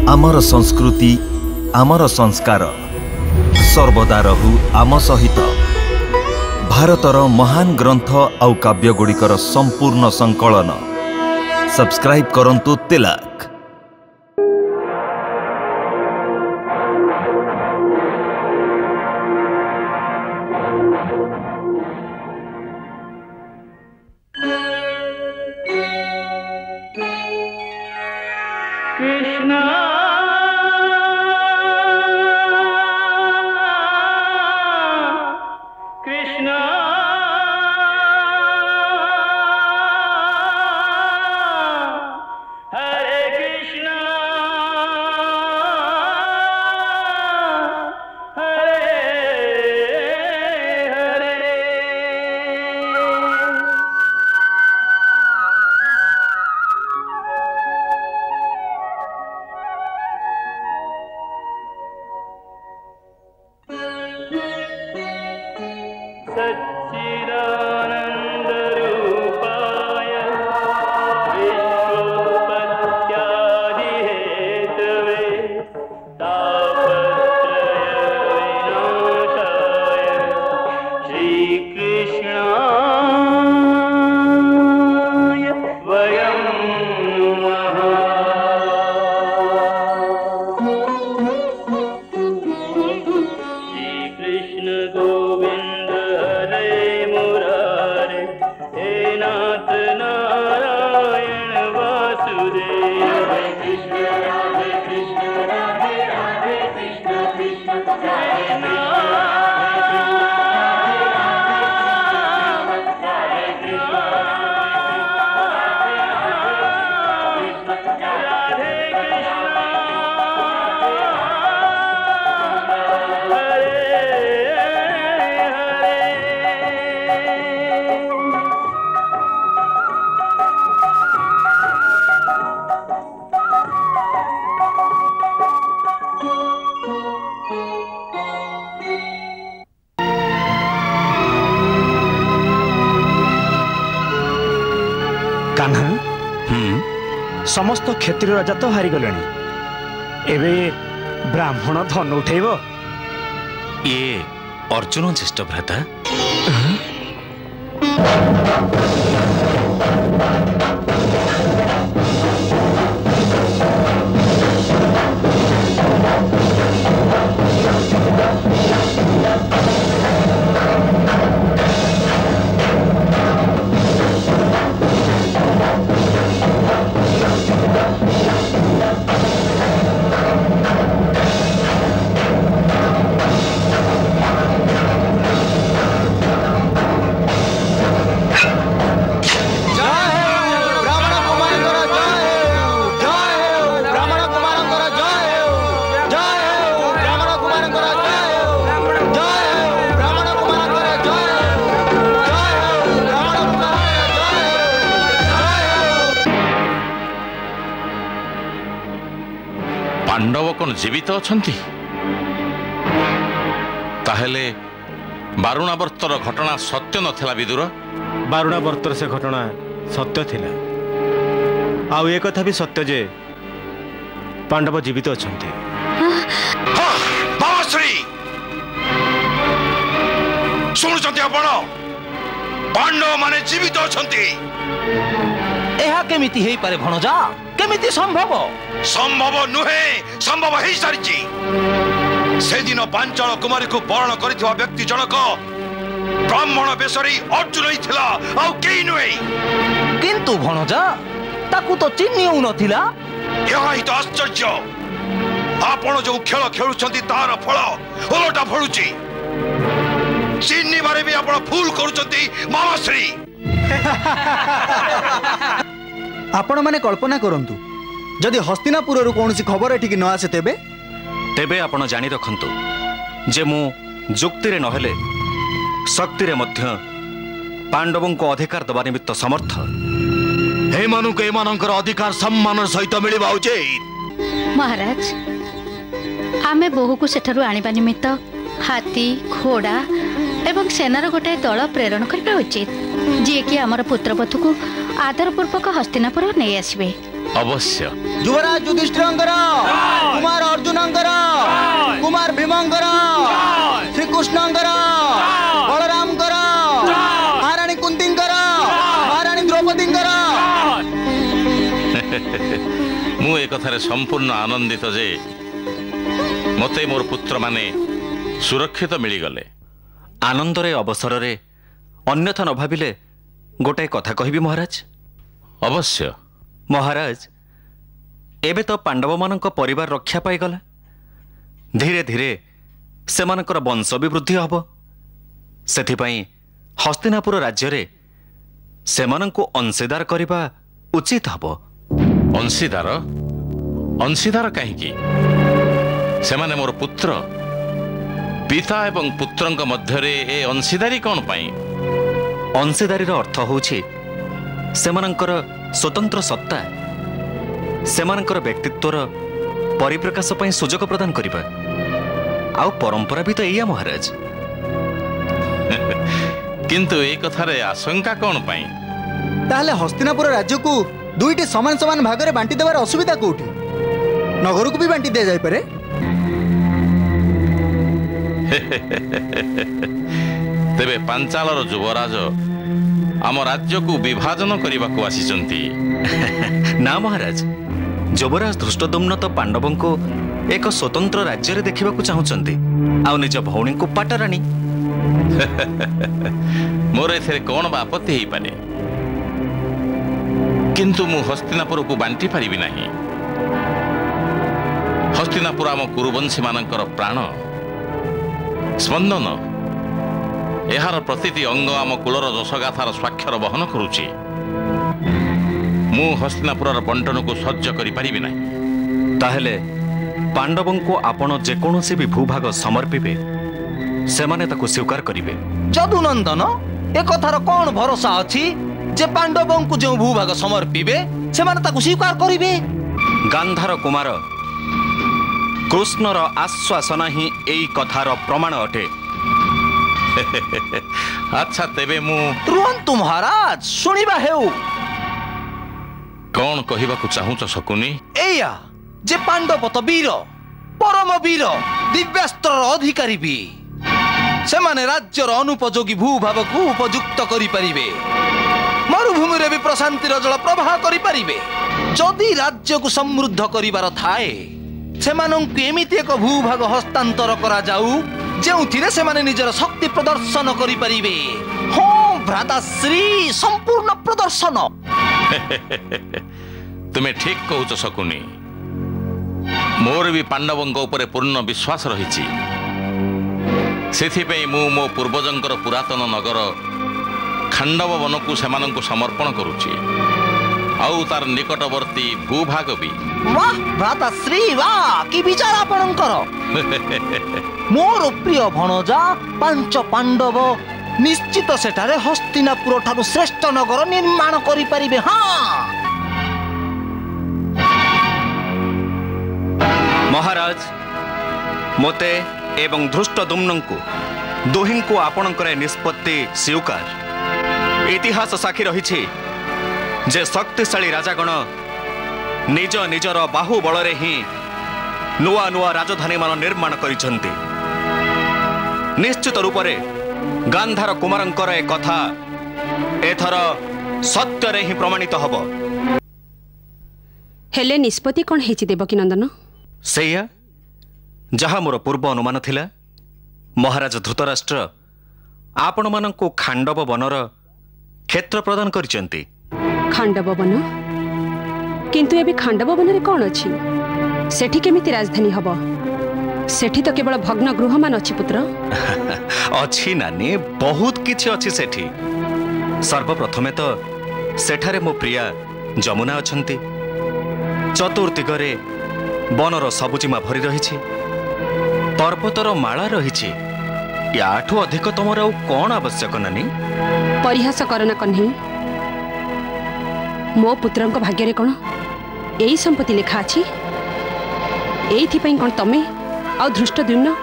आमर संस्कृति आमर संस्कार सर्वदा रहू आम सहित। भारतर महान ग्रंथ आउ काव्यगुड़िकर संपूर्ण संकलन सब्सक्राइब करंतु तिलक। समस्त क्षेत्र राजा तो हारी गले एवं ब्राह्मण धन उठेब ये अर्जुन ज्येष्ठ भ्राता पांडव कौन जीवित अछंती ताहेले बारुणावर्तर घटना सत्य नथिला विदुर बारुणावर्तर से घटना सत्य थिला आउ एक कथा भी सत्य जे पांडव जीवित अछंती बावश्री सुनुचंती आपण पांडव माने जीवित अछंती एहा केमिति हेई पारे भणजा केमिति संभव संभव नुहे संभव ही सारिची से दिन पांचाल कुमारी को वर्ण करिथवा व्यक्ति जनक ब्राह्मण बेसरी अर्जुन ही थिला आउ केई नुहे किंतु भणजा ताकू तो चिन्हिउ नथिला यह ही तो आश्चर्य आपण जो खेल खेलुछंती तार फल ओलटा फळुची चिन्हि बारे भी आपण फूल करूछंती मामाश्री आपण माने कल्पना करंतु जदि हस्तिनापुर कौन खबर एठिक न आसे तेबे तेबे आपण जानी रखंतु जे मु जुक्ति रे नहेले शक्ति रे मध्य पांडवों को अधिकार दबा निमित्त समर्थ हे मानु के मानकर अधिकार सम्मान सहित मिलिबा उचित। महाराज आमे बहु को सेठारु आनिबा निमित्त हाथी घोड़ा एवं सेनार गोटे दल प्रेरण करबा उचित जी कि आमर पुत्रपथु को आदरपूर्वक हस्तिनापुर नहीं आसबे। अवश्य युवराज युधिष्ठिरंकर कुमार अर्जुनंकर कुमार भीमंकर श्रीकृष्णंकर बलरामकर महाराणी कुंतींकर महाराणी द्रौपदींकर मु एक कथारे संपूर्ण आनंदित जे मते मोर पुत्र माने सुरक्षित मिलीगले। आनंदरे अवसर अन्यथा न भाविले गोटे कथा कहबी महाराज। अवश्य महाराज एबे तो पांडव मानक परिवार रक्षा पाईगला धीरे धीरे सेमानकर वंश भी वृद्धि हब सेथिपाई हस्तिनापुर राज्य रे सेमानंकु अंशीदार करिबा उचित हब। अंशीदार अंशीदार कहीं सेमाने मोर पुत्र पिता एवं पुत्रंक मध्यरे ए अंशीदारी कौन पाई? अंशीदारी अर्थ होछि सेमानंकर स्वतंत्र सत्ता सेमानंकर व्यक्तित्वर परिप्रकाश पई सुजोग प्रदान करिबा आउ परंपरा भी तो एया महाराज। किंतु ए कथारे आशंका कौन पाई? ताहले हस्तिनापुर राज्य को दुईटी समान समान भाग में बांटी देवार असुविधा कोठी? नगर को भी बांटी दिया जाय पारे। तेबे पांचालर युवराज आम राज्य को विभाजन करने को आसीचंती। ना महाराज युवराज धृष्टद्युम्न तो पांडवों को एक स्वतंत्र राज्य रे देखिबा को चाहुचंती आ निज भौणी को पाटराणी। मोर एथरे कौन आपत्ति ही पारे किंतु मु हस्तिनापुर को बांटी पारिबी नाही। हस्तिनापुर आम कुरुवंशी मानकर प्राण स्पंदन एहार प्रतिटी अंग आम कुलर यशगाथार स्वाक्षर बहन करुछि। मु हस्तिनापुर बंटन को सह्य करि पारिबि नाही। ताहेले पांडवों को आपण जेकोसी भी भूभाग समर्पिबे सेमाने ताको स्वीकार करिवे। जदुनंदन ए कथार कौन भरोसा अछि जे पांडवों को जो भूभाग समर्पिबे सेमाने ताको स्वीकार करिवे? गांधार कुमार कृष्णर आश्वासन ही एई कथार प्रमाण अटे। अच्छा तेबे मु तुरंतु महाराज सुनिबा हेउ। कौन कहिबा को चाहूच शकुनी? एया जे पांडव तो वीर परम वीर दिव्यास्त्र अधिकारी भी सेमाने राज्यर अनुपयोगी भूभाग को उपयुक्त करि परिबे। मरुभूमि रे भी प्रशांतिर जल प्रवाह करि परिबे। जदि राज्य को समृद्ध करिवार थाए सेमानंकु एमिति एक भूभाग हस्तांतर करा जाऊ जेउथिरे सेमाने निजर शक्ति प्रदर्शन करि परिबे। हाँ भ्राताश्री संपूर्ण प्रदर्शन। तुम्हें ठीक कहूच शकुनी। मोर भी पांडवों ऊपर पूर्ण विश्वास रही से मो पूर्वजंकर पुरातन नगर खांडव वन को सेमानंकु समर्पण करुछि आउ तार निकटवर्ती भूभाग भी। वाह भ्राताश्री वाह कि विचार आपणकर। मोर प्रिय भणजा पांच पांडव निश्चित सेठारे हस्तिनापुर ठारू श्रेष्ठ नगर निर्माण करि परिबे। हाँ महाराज मोते एवं धृष्टद्युम्न को दुहिं को आपणकर निष्पत्ति स्वीकार। इतिहास साक्षी रही जे शक्तिशाली राजागण निज निजर बाहुबल ही नुआ नुआ राजधानी मान निर्माण करिसंती। निश्चित रूप से गांधार कुमारंकर ए कथा एथर सत्य रे ही प्रमाणित हब। हेले निष्पत्ति कौन हेछि देवकी नंदन? सेया जहा मोर पूर्व अनुमान थिला। महाराज धृतराष्ट्र आपण मानंकु खांडव वनर क्षेत्र प्रदान करिसंती। खांडव वन किंतु एबे खांडव वन रे कौन अछि? सेठी केमिति राजधानी हब? सेठी तो केवल भग्न गृह मान अछि पुत्र। अछि नानी बहुत किछि अछि सेठी। सर्वप्रथमे तो सेठारे मो प्रिया जमुना अछंती। चतुर्दिगरे बनर सबुजिमा भरी रही पर्वतर माला रही। याठू अधिक तुमर आउ कौन आवश्यक नानी? परिहास करना कन्ही। मो पुत्रंक भाग्य रे कौन एई संपत्ति लिखा अछि? एइथि पई कोन तमे आ धृष्टद्युम्न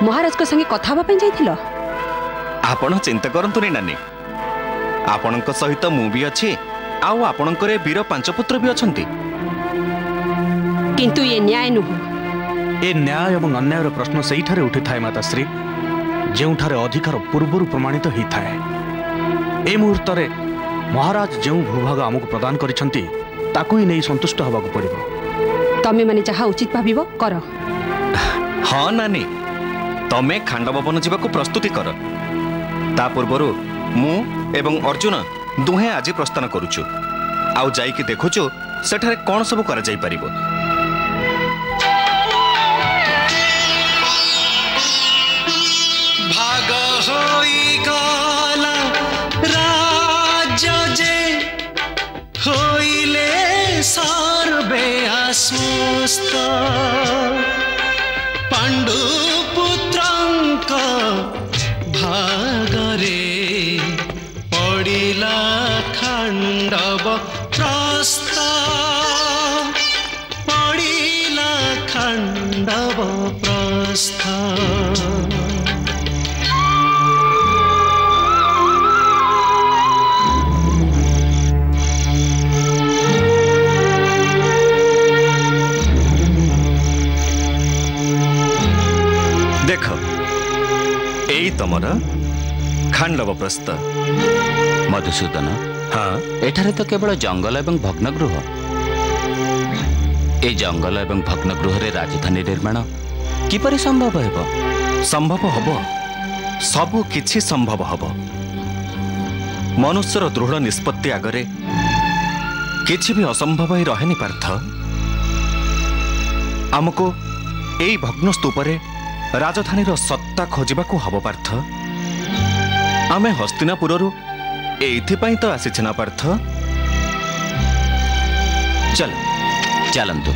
महाराज को संगे कथा हबा पई जाइथिलो? आपण चिंता करंतुनी नानी। आपणक सहित मु भी अछि आउ आपणकर वीर पांच पुत्र भी अछंती। किंतु ये न्याय नुह। ए न्याय एवं अन्यायर प्रश्न से उठी थाए माताश्री जोठारे अधिकार पूर्वर प्रमाणित होता है। ए मुहूर्त महाराज जो भूभाग आमको प्रदान करिसेंती ताकू ही नहीं संतुष्ट हवा पड़ो। तमे माने जहा उचित भाविबो कर। हाँ नानी तमे खांड भवन जावाक प्रस्तुति कर। ता पूर्वर मु एवं अर्जुन दुहे आज प्रस्थान करुचु। आउ जाइके देखुचु सेठारे कौन सब करा जाई परिबो। भाग होई गला राज्य जे होइले सर्वे आश्वस्त पांडु पुत्रंक भागरे पड़िला खांडव प्रस्थ पड़िला खांडव प्रस्थ। देख यही तमर खांडव प्रस्थ। मधुसूदन हाँ एठारे तो केवल जंगल एवं भग्नगृह। ए जंगल एवं भग्नगृह रे राजधानी निर्माण किपरि संभव हेबो? संभव हब सबु किछि संभव हब। मनुष्यर दृढ़ निष्पत्ति आगरे किछि भी असंभव ही रहेनि पार्थ। आमको एई भग्न स्तूपरे राजधानीर सत्ता खोजिबाकू हब पार्थ। आमे हस्तिनापुररू एइथिपाई तो आसिछि ना पार्थ। चल चलंतु।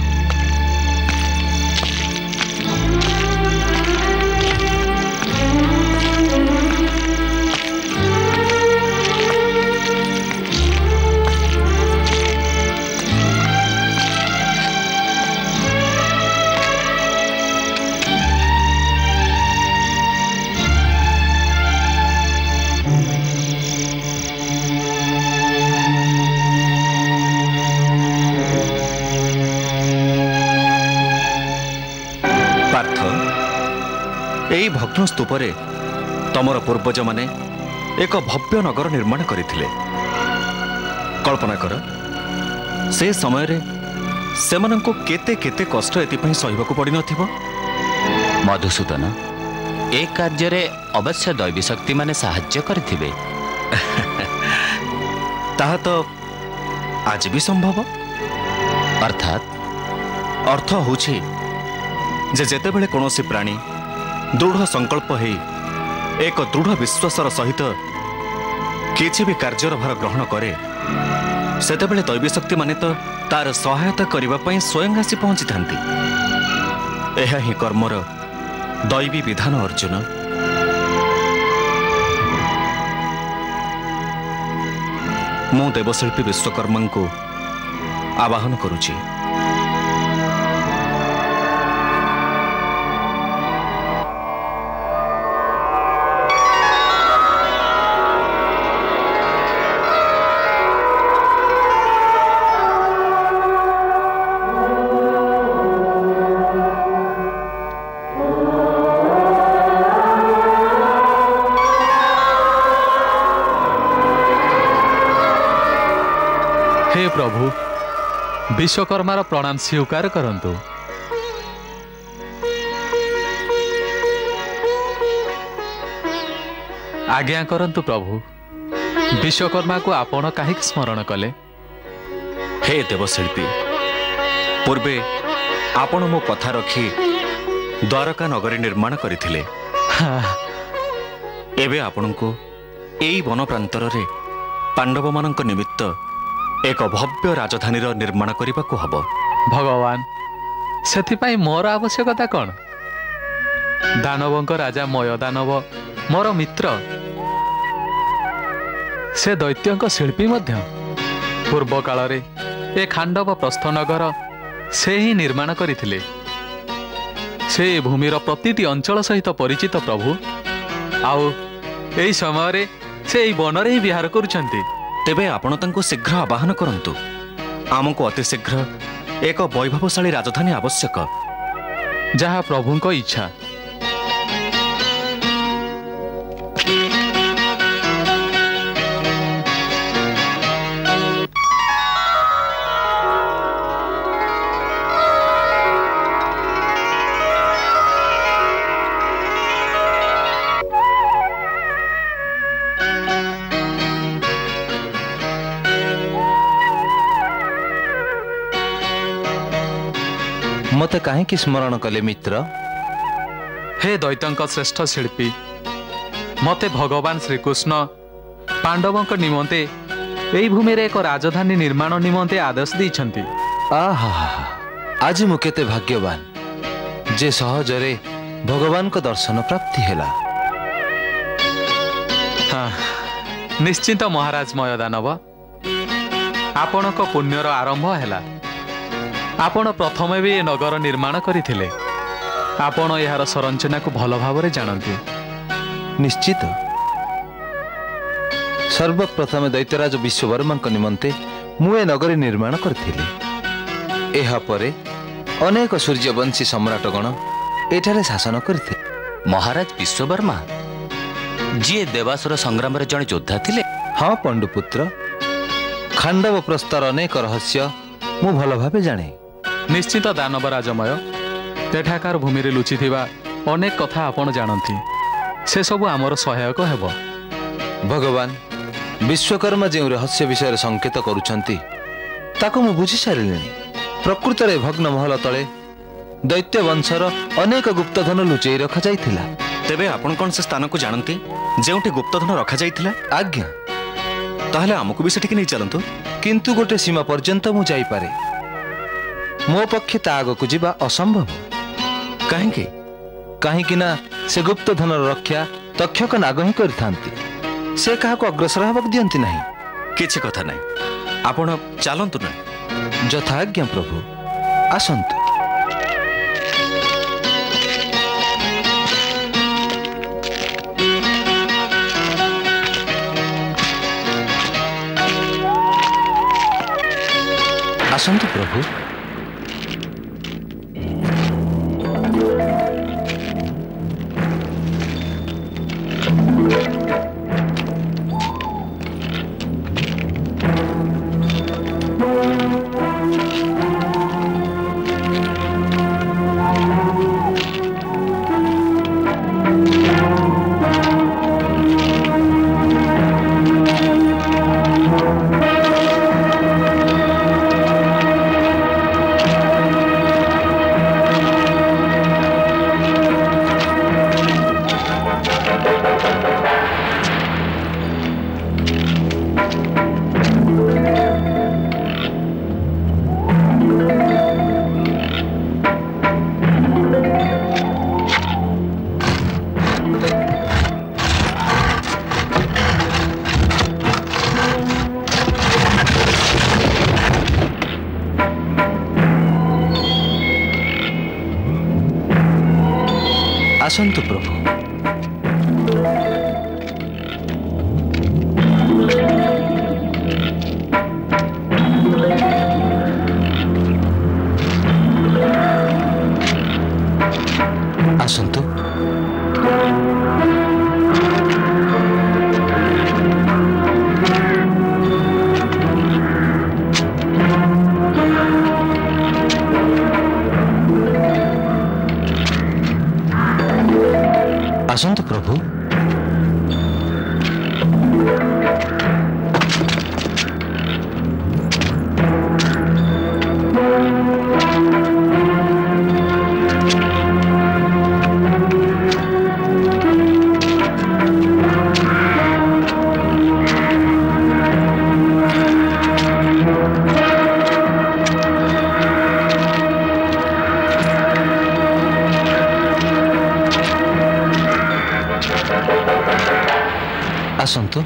एई भग्न स्तूपरे तमर पूर्वज माने एक भव्य नगर निर्माण करथिले। कल्पना कर से समय रे सेमानंको केते केते कष्ट एतिपई सहिबाकू पड़ी नथिबो। मधुसूदन ए कार्य रे अवश्य दैवी शक्ति माने साहाय्य करथिबे। ताहा तो आज भी संभव। अर्थात अर्थ होछि जे जेतेबेले कोनोसी प्राणी दृढ़ संकल्प है एक दृढ़ विश्वासर सहित किसी भी कार्यर भार ग्रहण करे सेतेबेले दैवी शक्ति माने तो तार सहायता करिबा पई स्वयं आसी पहुंची थांती। एहा ही कर्मर दैवी विधान अर्जुन। मु देवशिल्पी विश्वकर्मा को आवाहन करुची। हे प्रभु विश्वकर्मार प्रणाम स्वीकार करंतु। आज्ञा करंतु प्रभु विश्वकर्मा को आपण काहे स्मरण कले? हे देवशिल्पी पूर्वे आपण मो कथा रखी द्वारका नगरी निर्माण करथिले। एबे आपनको एई वन प्रांतर रे पांडव मानक निमित्त एक भव्य राजधानी निर्माण करने को हब। भगवान से मोर आवश्यकता कौन? दानवों राजा मय दानव मोर मित्र। से दैत्यों शिल्पी मध्य पूर्व काल रे ए खांडव प्रस्थ नगर से ही निर्माण करथिले। से भूमिर प्रतिटी अंचल सहित परिचित प्रभु। आउ एई समय रे से एई वन रे ही विहार करुछंती। तेबे आपण तांको शीघ्र आवाहन करंतु। आमको अति शीघ्र ଏକ ବୈଭବଶାଳୀ ରାଜଧାନୀ ଆବଶ୍ୟକ। ଯାହା ପ୍ରଭୁଙ୍କ ଇଚ୍ଛା। मते काहेकि स्मरण कले मित्र? हे दैत्यंक श्रेष्ठ शिल्पी, मते भगवान श्रीकृष्ण पांडवों निमंते एई भूमि रे एक राजधानी निर्माण निमंते आदेश दैछंती। आहा, आज मु केते भाग्यवान जे सहजरे भगवान को दर्शन प्राप्ति हैला। हाँ, निश्चिंत महाराज मय दानव, आपण को पुण्यर आरंभ हैला। आपण प्रथमे भी नगर निर्माण करथिले। आपण यार संरचना को भल भाव जानती। निश्चित सर्वप्रथम दैत्यराज विश्ववर्मा निमंते मुए नगरी निर्माण करथिले। एहा परे अनेक सूर्यवंशी सम्राटगण एठारे शासन करथे। महाराज विश्ववर्मा जी देवासुर संग्राम रे जଣେ योद्धा थिले। हाँ पंडुपुत्र, खांडव प्रस्तर अनेक रहस्य मु भल भावे जाने। निश्चित दानव राजमय, एठाकार भूमि रे लुचि थिबा अनेक कथा आपण जानती। से सब आमर सहायक हेबो। भगवान विश्वकर्मा जो रहस्य विषय संकेत करुछंती ताको मु बुझी सारिलेनी। प्रकृत रे भग्न महल तले दैत्य वंशर अनेक गुप्तधन लुचई रखा जाइथिला। तेबे आपण कोन से स्थान को जानती जेउठी गुप्तधन रखा जाइथिला? आज्ञा। ताहले हमकु भी सेठिक नै चलंतु। किंतु गोटे सीमा पर्यंत मु जाई पारे। मो पक्षे ता आगकु जीवा असंभव। काहेकि? काहेकि ना से गुप्तधन रक्षा तक्षक नाग ही करथांती। से काहाको अग्रसर हेबाक दियंती नाही। किछि कथा नै, आपण चलंतु ना। यथाज्ञा प्रभु, आसंतु। आसंतु प्रभु। आसंतु प्रभु। आसंतु। आसंतु प्रभु। आसंतु।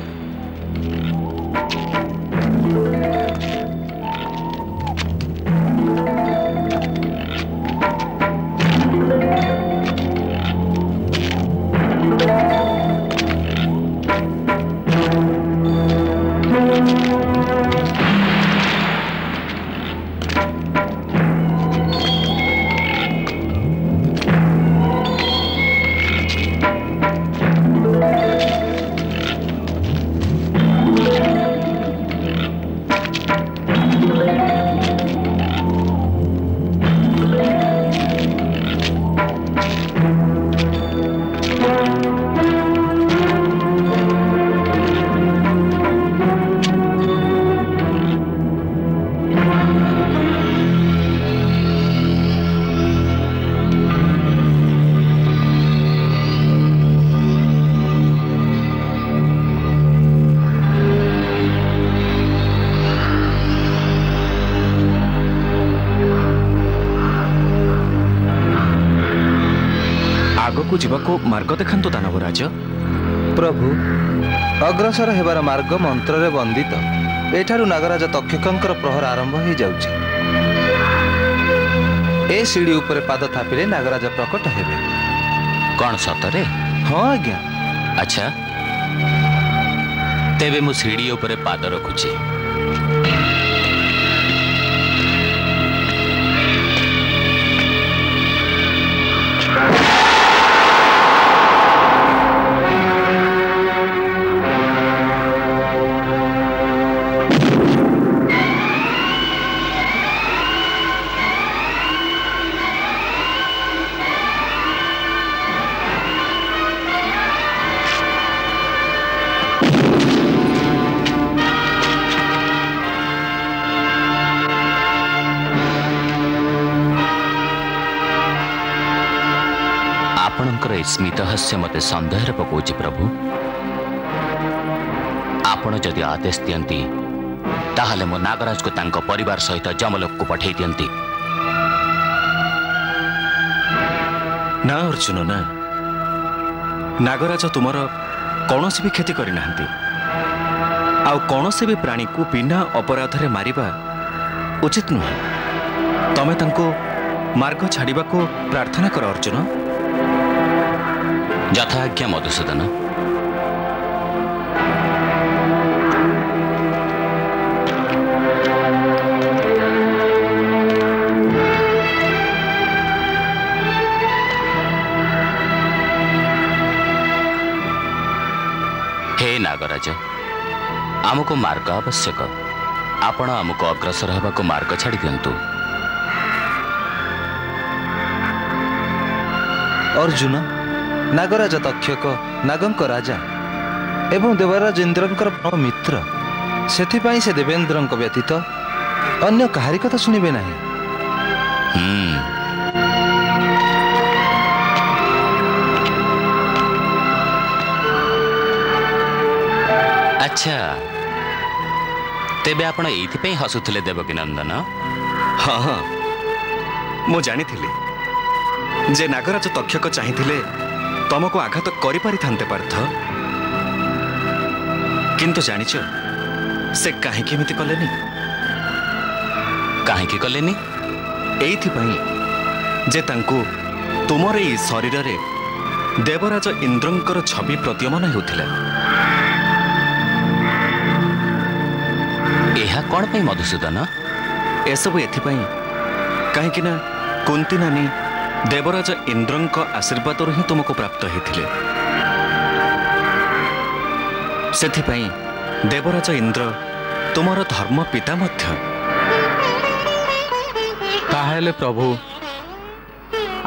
ଆଗକୁ ଯିବାକୁ ମାର୍ଗ ଦେଖାନ୍ତୁ ଦାନବରାଜ। ପ୍ରଭୁ, ଅଗ୍ରସର ହେବାର ମାର୍ଗ ମନ୍ତ୍ରରେ ବନ୍ଦିତ। ଏଠାରୁ ନାଗରାଜ ତକ୍ଷକଙ୍କର ପ୍ରହର ଆରମ୍ଭ ହୋଇଯାଉଛି। ଏ ସିଡ଼ି ଉପରେ ପାଦ ଥାପିଲେ ନାଗରାଜ ପ୍ରକଟ ହେବେ। କ'ଣ ସତରେ? ହଁ ଆଜ୍ଞା। ଆଚ୍ଛା, ତେବେ ମୁଁ ସିଡ଼ି ଉପରେ ପାଦ ରଖୁଛି। ଆପଣଙ୍କର ଏ ସ୍ମିତହାସ୍ୟ ମୋତେ ସନ୍ଦେହରେ ପକାଉଛି ପ୍ରଭୁ। ଆପଣ ଯଦି ଆଦେଶ ଦିଅନ୍ତି ତାହେଲେ ମୁଁ ନାଗରାଜକୁ ତାଙ୍କ ପରିବାର ସହିତ ଯମଲୋକକୁ ପଠାଇ ଦିଅନ୍ତି। ନା ଅର୍ଜୁନ ନା, ନାଗରାଜ ତୁମର କୌଣସି ବି କ୍ଷତି କରିନାହାନ୍ତି। ଆଉ କୌଣସି ବି ପ୍ରାଣୀକୁ ବିନା ଅପରାଧରେ ମାରିବା ଉଚିତ ନୁହେଁ। ତମେ ତାଙ୍କୁ ମାର୍ଗ ଛାଡ଼ିବାକୁ ପ୍ରାର୍ଥନା କର ଅର୍ଜୁନ। ଯଥା ଆଜ୍ଞା ମଧୁସୂଦନ। ହେ ନାଗରାଜ, ଆମକୁ ମାର୍ଗ ଆବଶ୍ୟକ। ଆପଣ ଆମକୁ ଅଗ୍ରସର ହେବାକୁ ମାର୍ଗ ଛାଡ଼ି ଦିଅନ୍ତୁ। ଅର୍ଜୁନ, ନାଗରାଜ ତକ୍ଷକ ନାଗଙ୍କ ରାଜା ଏବଂ ଦେବରାଜ ଇନ୍ଦ୍ରଙ୍କର ମିତ୍ର। ସେଥିପାଇଁ ସେ ଦେବେନ୍ଦ୍ରଙ୍କ ବ୍ୟତୀତ ଅନ୍ୟ କାହାରି କଥା ଶୁଣିବେ ନାହିଁ। ଆଚ୍ଛା, ତେବେ ଆପଣ ଏଇଥିପାଇଁ ହସୁଥିଲେ ଦେବକୀ ନନ୍ଦନ? ହଁ ହଁ, ମୁଁ ଜାଣିଥିଲି ଯେ ନାଗରାଜ ତକ୍ଷକ ଚାହିଁଥିଲେ ତମକୁ ଆଘାତ କରିପାରିଥାନ୍ତେ ପାର୍ଥ। କିନ୍ତୁ ଜାଣିଛ ସେ କାହିଁକି ଏମିତି କଲେନି? କାହିଁକି କଲେନି? ଏଇଥିପାଇଁ ଯେ ତାଙ୍କୁ ତୁମର ଏଇ ଶରୀରରେ ଦେବରାଜ ଇନ୍ଦ୍ରଙ୍କର ଛବି ପ୍ରତୀୟମାନ ହେଉଥିଲା। ଏହା କ'ଣ ପାଇଁ ମଧୁସୂଦନ? ଏସବୁ ଏଥିପାଇଁ କାହିଁକି ନା କୁନ୍ତୀ ନାନୀ ଦେବରାଜ ଇନ୍ଦ୍ରଙ୍କ ଆଶୀର୍ବାଦରୁ ହିଁ ତୁମକୁ ପ୍ରାପ୍ତ ହୋଇଥିଲେ। ସେଥିପାଇଁ ଦେବରାଜ ଇନ୍ଦ୍ର ତୁମର ଧର୍ମ ପିତା ମଧ୍ୟ। ତାହେଲେ ପ୍ରଭୁ,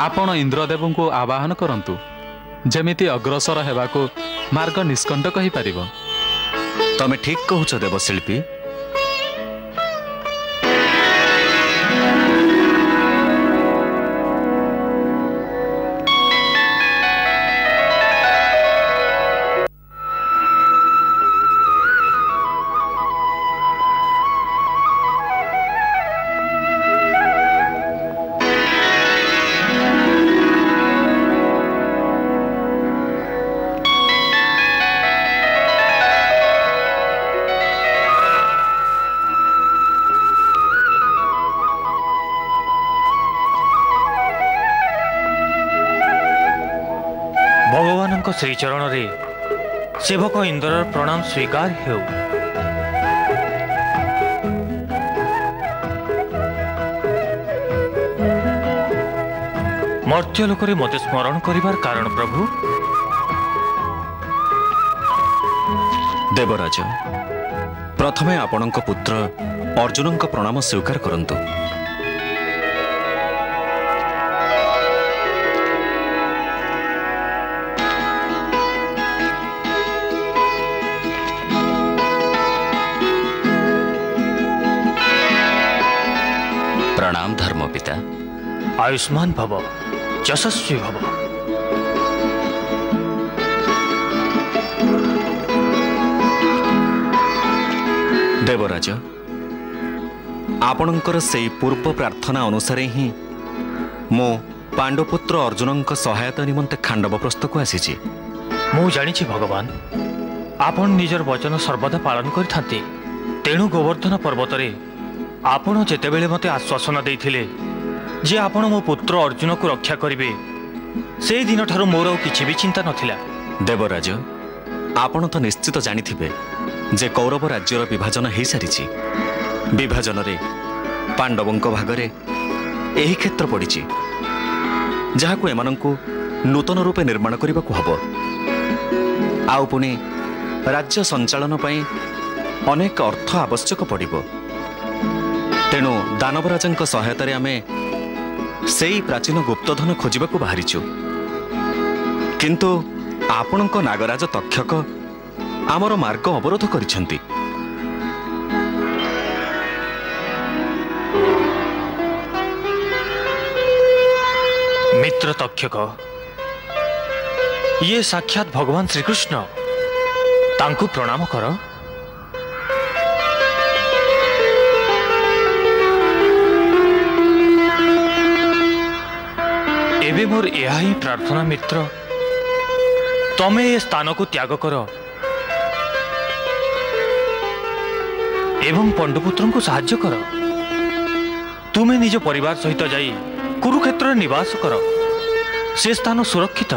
ଆପଣ ଇନ୍ଦ୍ରଦେବଙ୍କୁ ଆବାହନ କରନ୍ତୁ, ଯେମିତି ଅଗ୍ରସର ହେବାକୁ ମାର୍ଗ ନିଷ୍କଣ୍ଟକ ହୋଇପାରିବ। ତମେ ଠିକ୍ କହୁଛ ଦେବଶିଳ୍ପୀ। ଭଗବାନଙ୍କ ଶ୍ରୀଚରଣରେ ସେବକ ଇନ୍ଦ୍ରର ପ୍ରଣାମ ସ୍ୱୀକାର ହେଉ। ମର୍ତ୍ତ୍ୟଲୋକରେ ମୋତେ ସ୍ମରଣ କରିବାର କାରଣ ପ୍ରଭୁ? ଦେବରାଜ, ପ୍ରଥମେ ଆପଣଙ୍କ ପୁତ୍ର ଅର୍ଜୁନଙ୍କ ପ୍ରଣାମ ସ୍ୱୀକାର କରନ୍ତୁ। प्रणाम धर्म पिता। आयुष्मान भव, यशस्वी भव। देवराज, आपणकर से पूर्व प्रार्थना अनुसार ही मो पांडुपुत्र अर्जुन सहायता निमंते खांडव प्रस्थ को आसी। मु जानी भगवान आपण निजर वचन सर्वदा पालन करथांती। तेणु गोवर्धन पर्वत रे आपण जेतेबेले मते आश्वासन देइथिले जे आपण मो पुत्र अर्जुन को रक्षा करिवे से दिन ठारो मोर किछि भी चिंता नथिला। देवराज आपण तो निश्चित जानिथिबे जे कौरव राज्यर विभाजन हो सारी। विभाजन रे पांडवंक भागरे एही क्षेत्र पड़िछि जहाकू एमानंकु नूतन रूपे निर्माण करने को हबो। आउ पुणी राज्य संचालन पई अनेक अर्थ आवश्यक पड़िबो। तेणु दानवराजंक सहायता रे आमे सेई प्राचीन गुप्तधन खोजिबाकू बाहरिछु। किंतु आपणक नागराज तक्षक आमर मार्ग अवरोध करिसेंती। मित्र तक्षक ये साक्षात भगवान श्रीकृष्ण, तांकु प्रणाम कर। एबे मोर यह ही प्रार्थना मित्र, तमे ये स्थान को त्याग कर एवं पंडुपुत्र को साहाय्य कर। तुमे निज परिवार सहित जाई कुरुक्षेत्र निवास कर, से स्थान सुरक्षित।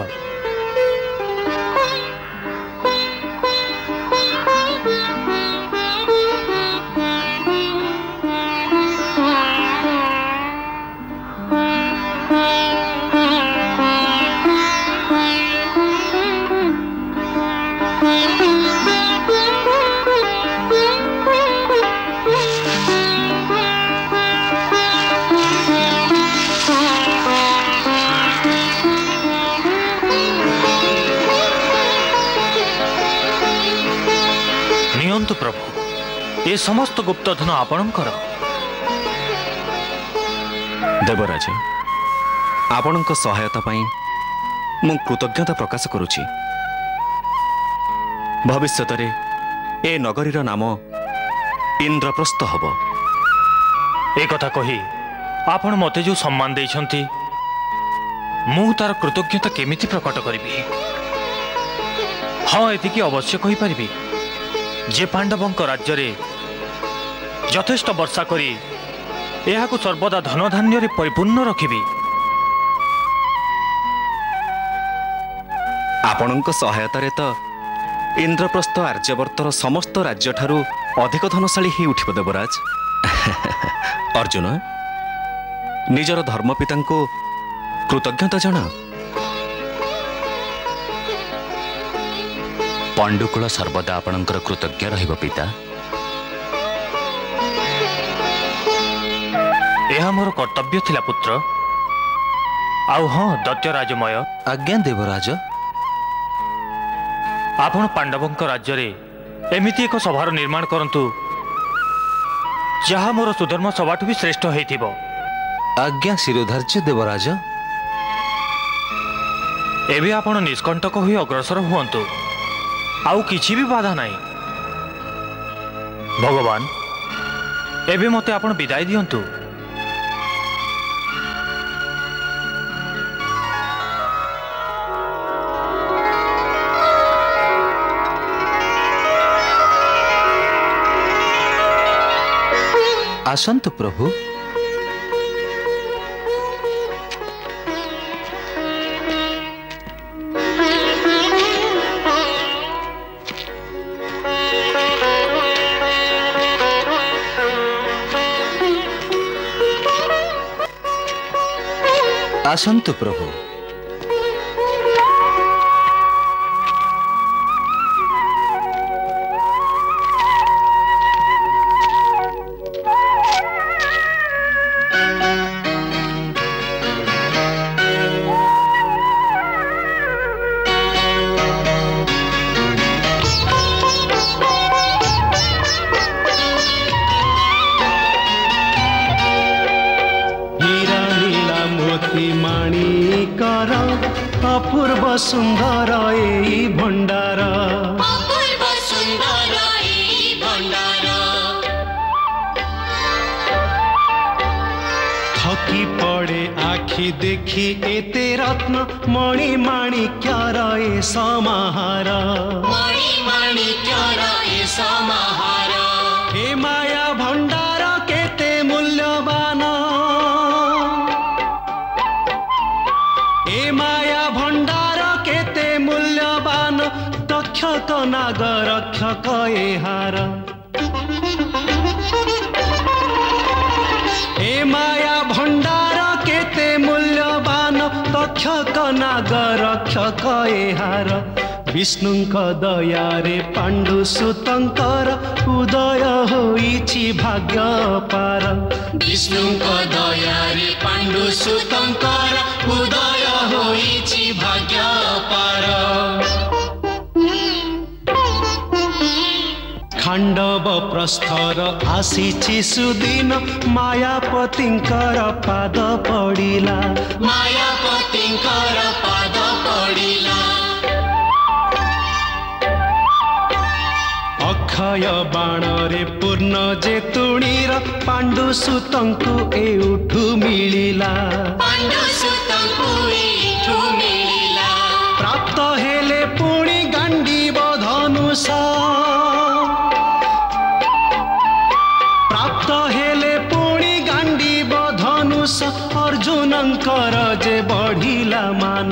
प्रभु ये समस्त गुप्तधन आपणकर। देवराज आपणक सहायता पाई मु कृतज्ञता प्रकाश करुछि। भविष्यत रे ए नगरीर नाम इंद्रप्रस्थ हब। ए कथा कही आपण मते जो सम्मान देइछंती मु तार कृतज्ञता केमिति प्रकट करिबि। हाँ एतिकी अवश्य कहि परिबि जे पांडवंक राज्य रे यथेष्ट वर्षा करी यह को सर्वदा धन धान्य रे परिपूर्ण रखिबी। आपणक सहायता रे तो इंद्रप्रस्थ आर्यवर्तर समस्त राज्य ठारू अधिक धनशाली ही उठिब। देवराज अर्जुन निजर धर्मपिता को कृतज्ञता जणा। पांडुकुल सर्वदा आपणकर कृतज्ञ रहिब पिता। यह मोर कर्तव्य थिला पुत्र। आउ हाँ दैत्य राजमय। आज्ञा देवराज। आपण पांडवंक राज्य रे एमिति एक सभार निर्माण करंतु जहा मोर सुधर्म सभाठु भी श्रेष्ठ हेथिबो। आज्ञा शिरोधार्य देवराज। एबे आपण निष्कंटक होई अग्रसर हुअंतु, आउ किछि भी बाधा नहीं। भगवान एबे मते आपण विदाय दियंतु। आसंतु प्रभु। आसंतु प्रभु। अपूर्व सुंदर ए भंडार। अपूर्व सुंदर ए भंडार। थकी पड़े आखि आखि देखी एते रत्न मणि माणिक्यर ए समाहार मणि माणिक्यर ए समाहार हे माया भण्डार केते मूल्यवान हे माया भण्डार केते मूल्यवान तक्षक नाग रक्षक एहार हे माया भण्डार केते मूल्यवान तक्षक नाग रक्षक एहार विष्णुଙ୍କ दयारे पाण्डु सुतंकर उदय होइछि भाग्य पार विष्णुଙ୍କ दयारे पाण्डु सुतंकर उदय होइछि भाग्य पार खाण्डव प्रस्थर आसीछि सुदिन मायापतिंकर पाद पड़िला मायापतिंकर पाद पड़िला अक्षय बाणरे पूर्ण जे तुणीर पाण्डु सुतंकु एउठु मिलिला पाण्डु सुतंकु एउठु मिलिला प्राप्त हेले पुणी गांडीव धनुष प्राप्त हेले पुणी गांडीव धनुष अर्जुनंकर जे बढ़िला मान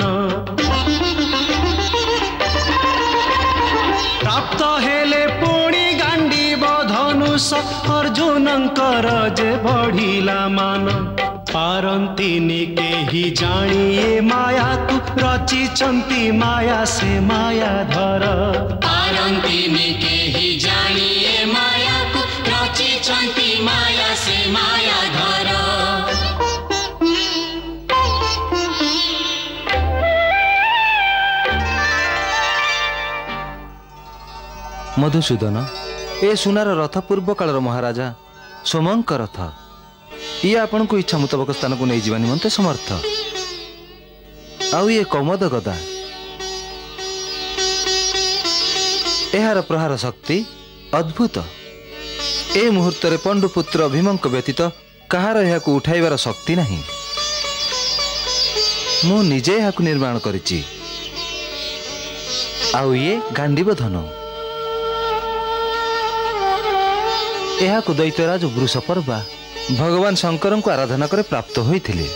प्राप्त हेले पुणी गांडीव धनुष अर्जुनंकर जे बढ़िला मान पारंतिनी केही जानिए माया तु रचिचंती माया से मायाधर पारंतिनी केही जानिए माया तु रचिचंती माया से मायाधर मधुसूदन ए सुनार रथ पूर्व कालर महाराजा सोमंक रथ ये आपण को इच्छा मुताबक स्थान को नहीं जीवा निमंते समर्थ आउ ये कमद गदा एहार प्रहार शक्ति अद्भुत ए मुहूर्त रे पंडुपुत्र भीमंक व्यतीत कहार एहाकु उठाइबार शक्ति नहीं मु निजे एहाकु निर्माण करिछि आउ ये गांडीव धनु एहाकु दैत्यराज वृषपर्वा भगवान शंकर को आराधना करे प्राप्त होइथिले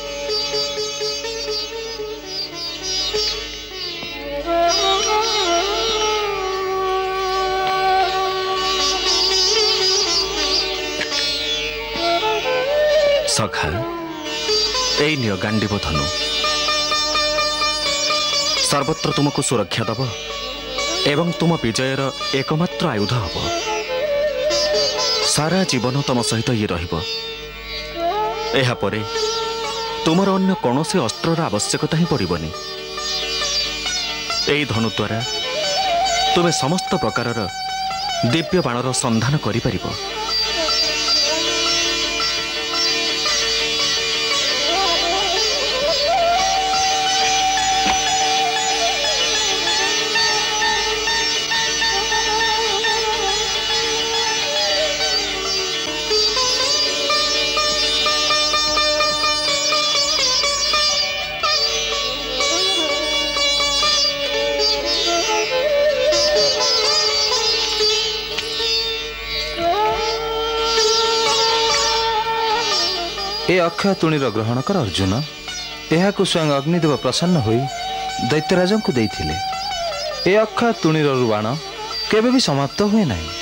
सखा ए निय गांडीव धनु सर्वत्र तुमको सुरक्षा दब एवं तुम विजयर एकमात्र आयुध हब सारा जीवन तुम सहित ये रहिबो एहा परे तुमर अन्य कौनसी अस्त्रर आवश्यकता ही पड़िबनी एई धनु द्वारा तुमे समस्त प्रकारर दिव्य बाणर संधान करि परिबो ए अक्षय तुणीर ग्रहण कर अर्जुन एहाकु स्वयं अग्निदेव प्रसन्न होई दैत्यराजन को देइथिले ए अक्षय तुणीर बाण केबे भी समाप्त हुए नहीं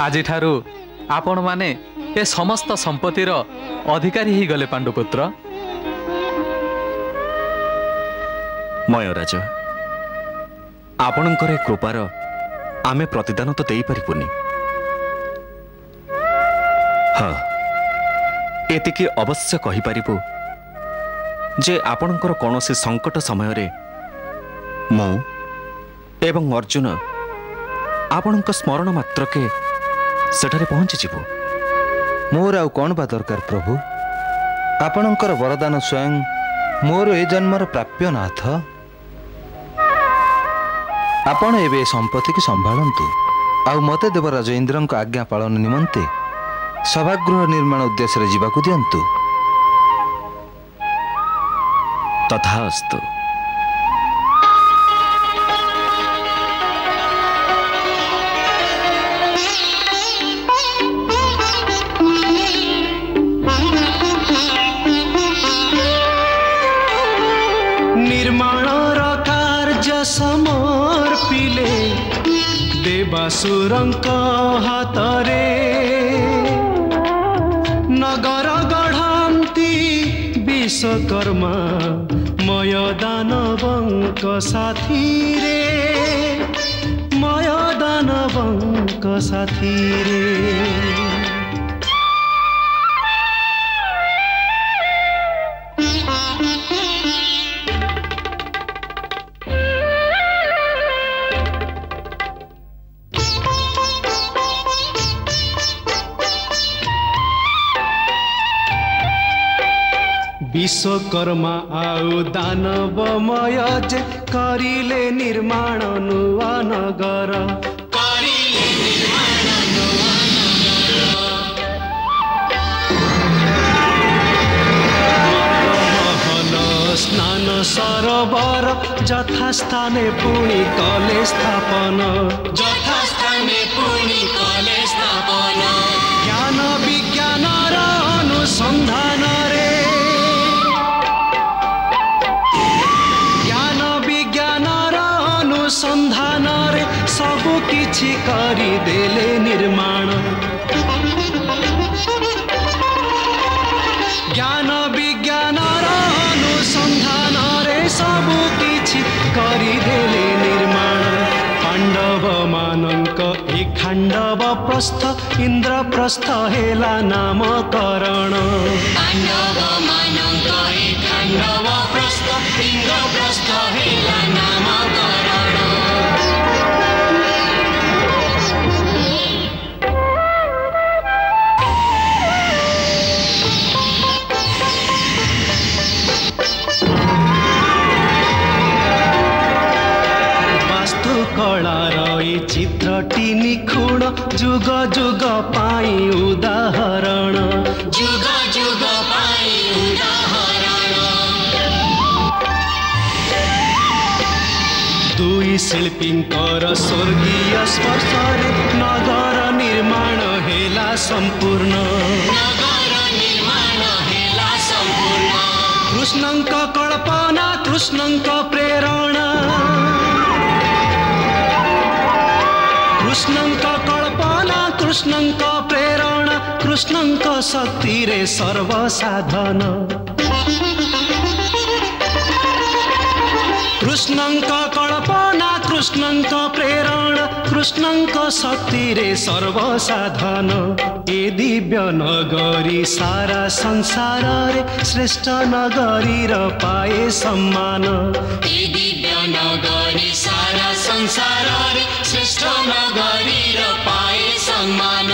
आज ठारू आपण माने ए समस्त संपत्तिर अधिकारी ही गले पांडुपुत्र मयराज आपणकर कृपार आमे प्रतिदान तो देई परिबुनी हाँ एतिकी अवश्य कहि परिबु जे आपणकर कौनसी संकट समय रे मु एवं अर्जुन आपणक स्मरण मात्र के सेठारे पहुंची जीवु मोर आउ कौन बा दरकार प्रभु आपणकर वरदान स्वयं मोर ए जन्मर प्राप्य नाथ आपण एबे संपत्ति की संभालतु आउ मते देवराज इंद्र आज्ञा पालन निमंते सभागृह निर्माण उद्देश्य जीवाकु दियंतु। तथास्तु। निर्माणर कार्य समर्पिले देवासुरंक हातरे नगर गढ़ांती विश्वकर्मा मय दानवंक साथी रे मय दानवंक साथी रे। विश्वकर्मा आउ दानवमय जे करिले निर्माण नुआ नगर महल स्नान सरोवर यथास्थाने पुणी कले स्थापन ज्ञान विज्ञान अनुसंधान रे अनुसंधान रे सबु किछि करी देले निर्माण ज्ञान विज्ञान अनुसंधान रे सबु किछि करी देले निर्माण। पांडव मानंक ए खांडव प्रस्थ इंद्रप्रस्थ हेला नामकरण पांडव मानंक ए खांडव प्रस्थ इंद्रप्रस्थ हेला नामकरण। कलार ए चित्रटी निखुण जुग जुग पाई उदाहरण जुग जुग पाई उदाहरण। दुई शिल्पींकर स्वर्गीय स्पर्शरे नगर निर्माण हेला संपूर्ण कृष्णंक कल्पना कृष्णंक प्रेरणा कृष्णंक कल्पना कृष्णंक प्रेरणा कृष्णंक शक्ति रे सर्वसाधन कृष्णंक कल्पना कृष्णंक प्रेरणा कृष्णंक शक्ति रे सर्वसाधन। ए दिव्य नगरी सारा संसार रे श्रेष्ठ नगरी र पाए सम्मान ए दिव्य नगरी सारा संसार रे श्रेष्ठ नगरी र पाए सम्मान।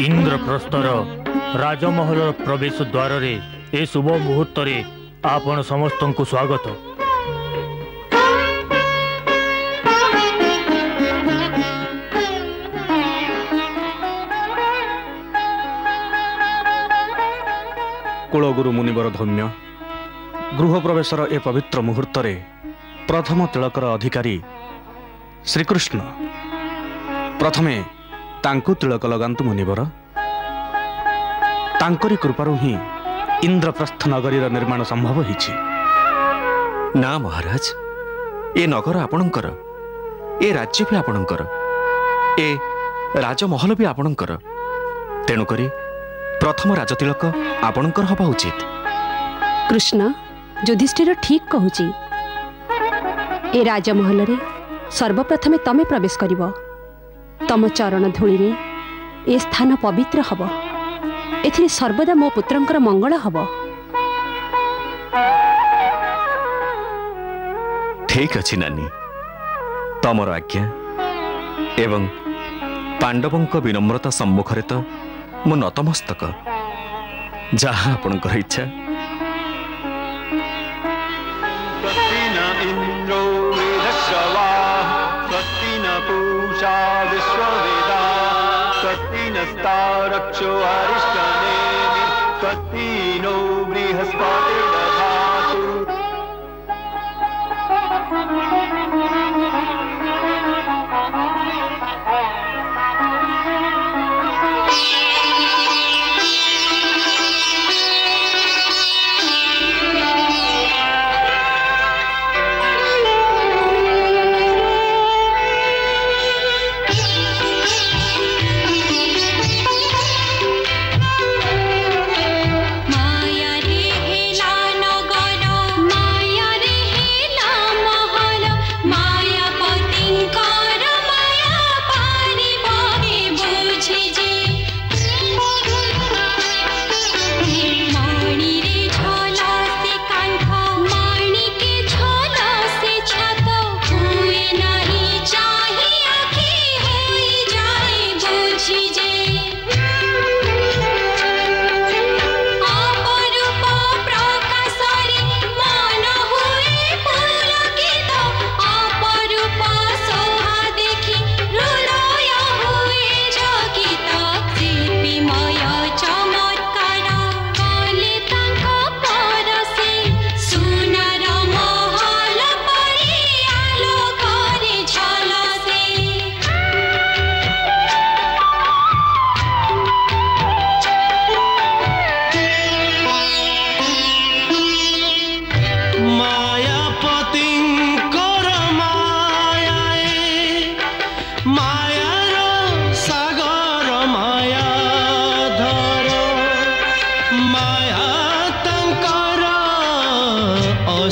इंद्रप्रस्थर राजमहल प्रवेश द्वार रे ए शुभ मुहूर्त रे आपण समस्त को स्वागत। कुलगुरु मुनिवर धन्य गृह प्रवेशर ए पवित्र मुहूर्त रे प्रथम तिलकर अधिकारी श्रीकृष्ण प्रथमे तांकु तिलक लगांतु मुनिवर। तांकरी कृपारु ही इंद्रप्रस्थ नगरीर निर्माण संभव होइछि। ना महाराज, ए नगर आपणकर, ए राज्य भी आपणकर, ए राजमहल भी आपणकर, तेणुकरी प्रथम राजतिलक आपणकर हवा उचित। कृष्ण युधिष्ठिर ठीक कहूची। ए राजमहल रे सर्वप्रथमे तमे प्रवेश करिवो। तम चरण धूली रे ए स्थान पवित्र हब। एथिरे सर्वदा मो पुत्रंकर मंगल हब। ठीक अछि नानी, तमर आज्ञा एवं पांडवों विनम्रता सम्मुखरे तो मु नतमस्तक। जहाँ आपणकर इच्छा। रक्षो अरिष्टनेमि स्वस्ति नो बृहस्पति दधातु।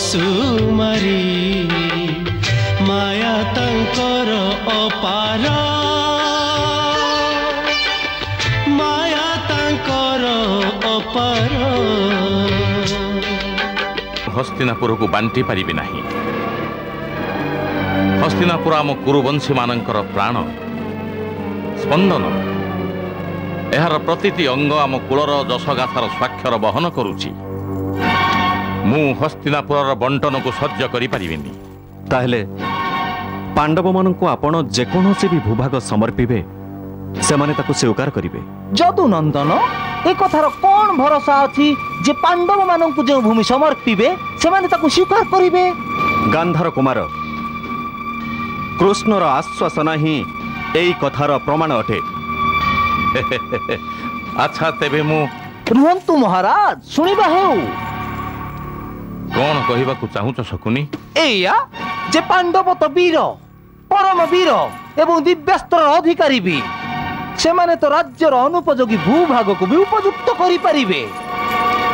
सुमरी माया तंकर अपार, माया तंकर अपार। हस्तिनापुर को बांटी पारिबे नाही। हस्तिनापुर आम कुरुवंशी मानकर प्राण स्पंदन। एहार प्रतिटी अंग आम कुलर जशगाथार स्वाक्षर बहन करुछि। मु हस्तिनापुर बंटन को सज्ज करि परिबिनी। ताहले पांडव माननकु आपण जेकोनोसी भी भूभाग समर्पिबे सेमाने ताकु स्वीकार करिवे। जदु नंदन ए कथार कोन भरोसा अछि जे पांडव माननकु जे भूमि समर्पिबे सेमाने ताकु स्वीकार करिवे? गांधार कुमार कृष्णर आश्वासन ही एई कथार प्रमाण अटे। अच्छा तेबे मु रुहंतु महाराज, सुनिबा हेउ। कौन कहवा को चाहूच शकुनी? एया जे पांडव तो वीर, परम वीर एवं दिव्यास्त्र अधिकारी भी सेमाने तो राज्यर अनुपयोगी भूभाग को भी उपयुक्त करि परिबे।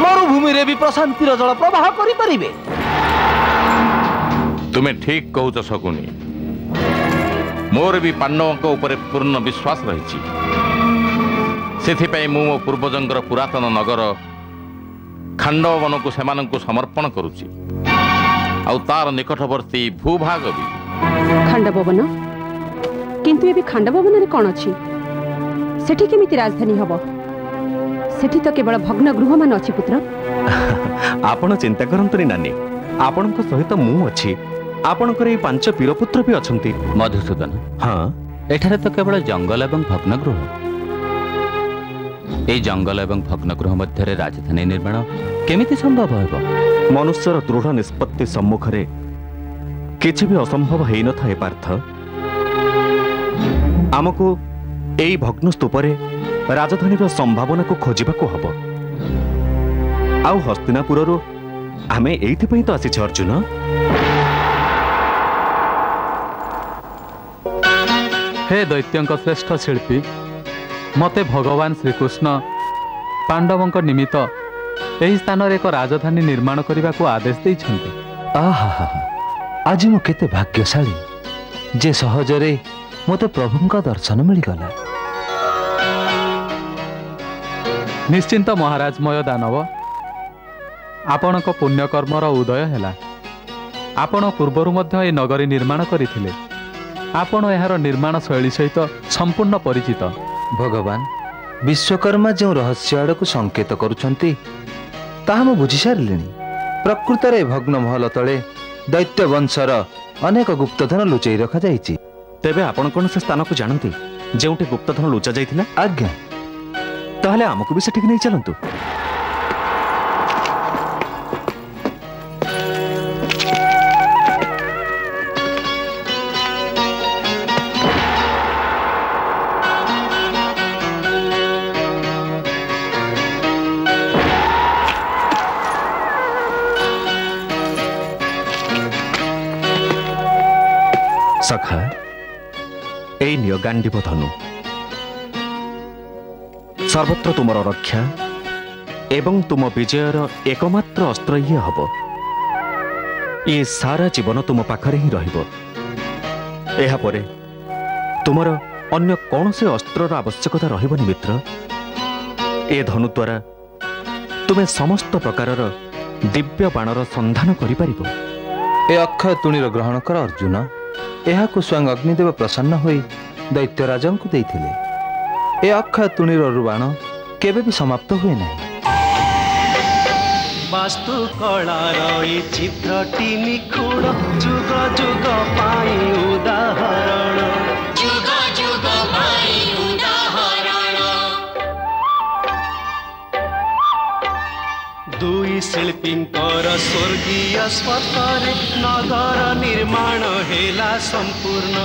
मरुभूमि रे भी प्रशांतिर जल प्रवाह करि परिबे। तुम्हें ठीक कहूच शकुनी। मोर भी पांडवों ऊपर पूर्ण विश्वास रही। से मो पूर्वजंगर पुरातन नगर खांडवन को सेमानंकु समर्पण करुछि। आउ तार निकटवर्ती भूभाग भी खांडवन। किंतु एबी खांडवन रे कोन अछि? सेठी केमिति राजधानी हब? सेठी तो केवल भग्न गृह मान अछि पुत्र। आपण चिंता करंतुनी नानी, आपणक सहित मु अछि। आपणकर ए 5 पीरपुत्र भी अछंती। मधुसूदन, हाँ एठारे तो केवल जंगल एवं भग्नगृह। ए जंगल एवं भग्नगृह मध्य राजधानी निर्माण केमिति संभव होबो? मनुष्यर दृढ़ निष्पत्ति सम्मुखरे किछि भी असंभव हेई न थाए पार्थ। आमको एई भग्न स्तूपरे राजधानीर संभावना को खोजिबाको हबो। आउ हस्तिनापुररु आमे एइथि पई तो आसी छ अर्जुन। हे दैत्यंक श्रेष्ठ शिल्पी, मते भगवान श्रीकृष्ण पांडवंक निमित्त एही स्थान रे एक राजधानी निर्माण करने को आदेश देइछन्ते। आहा, आज मु केते भाग्यशाली जे सहजरे मते प्रभुंक दर्शन मिलगला। निश्चिंत महाराजमय दानव, आपणक पुण्यकर्मर उदय हैला। आपण पूर्वरु मध्य ए नगरी निर्माण करथिले। आपण एहार निर्माण शैली सहित संपूर्ण परिचित। भगवान विश्वकर्मा जो रहस्य आड़क संकेत करुछंती ताहा मु बुझी सारिलिनी। प्रकृत रे भग्न महल तले दैत्य वंशर अनेक गुप्तधन लुचई रखा जाइछि। तेबे आपण कोन से स्थान को जानती जेउटे गुप्तधन लुचा जाइथिला? आज्ञा। ताहले हमकु भी सेठिक नै चलंतु। सखा ए निय गांडीव धनु, सर्वत्र तुमर रक्षा एवं तुम विजयर एकमात्र अस्त्र ये हब। ये सारा जीवन तुम पाखरे ही रहिबो। एहा परे तुमर अन्य कौन से अस्त्रर आवश्यकता रहिबनि मित्र। ए धनु द्वारा तुमे समस्त प्रकारर दिव्य बाणर संधान करि परिबो। ए अक्षय तुणीर ग्रहण कर अर्जुन। एहाकु स्वयं अग्निदेव प्रसन्न होई दैत्यराजन को देइथिले। ए अक्षय तुणीर बाण केबे भी समाप्त हुए नहीं। वास्तु कलार ए चित्रटी निखुण जुग जुग पाई उदाहरण। जुग जुग पाई उदाहरण। दुई शिल्पींकर स्वर्गीय स्पर्शरे नगर निर्माण हेला संपूर्ण।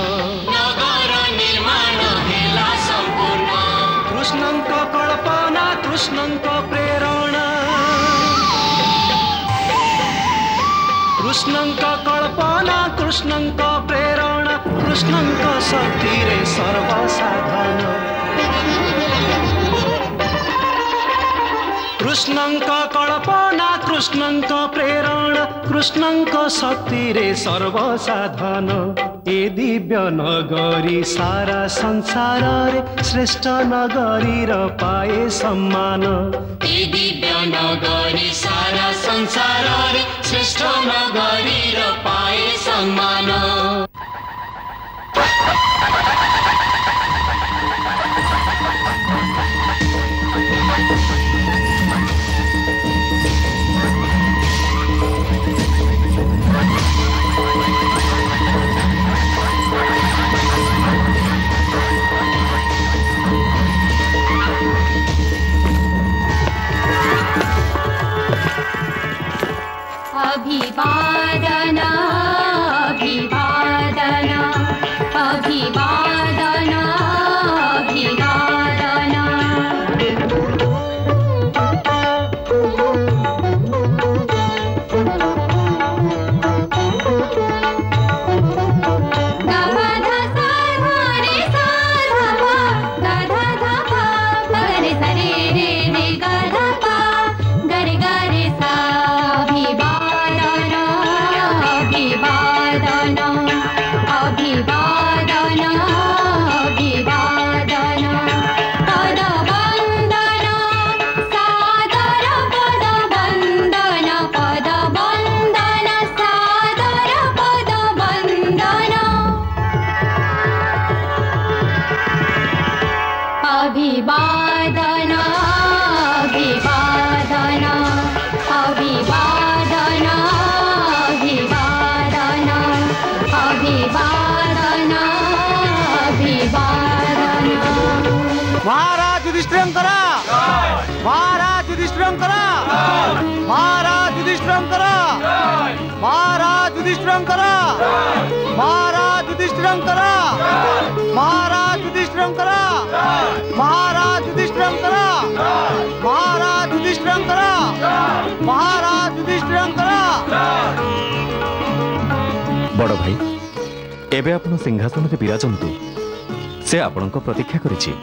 नगर निर्माण हेला संपूर्ण। कृष्णंक कल्पना कृष्णंक प्रेरणा। कृष्णंक कल्पना कृष्णंक प्रेरणा। कृष्णंक शक्ति रे सर्वसाधन। कृष्णंक कल्पना कृष्णंक प्रेरणा। कृष्णंक शक्ति रे सर्वसाधन। ए दिव्य नगरी सारा संसार रे श्रेष्ठ नगरी र पाए सम्मान। ए दिव्य नगरी सारा संसार रे श्रेष्ठ नगरी र पाए सम्मान। अभिवादन अभिवादन अभिवादन। अभिवादन अभिवादन अभिवादन अभिवादन अभिवादन अभिवादन। महाराज युधिष्ठिरंकर महाराज युधिष्ठिरंकर महाराज युधिष्ठिरंकर महाराज युधिष्ठिरंकर महाराज युधिष्ठिरंकर महाराज युधिष्ठिरंकर महाराज युधिष्ठिरंकर महाराज युधिष्ठिरंकर महाराज युधिष्ठिरंकर। बड़ भाई एबे आपण सिंहासन रे विराजंतु से आपण को प्रतीक्षा करिछि।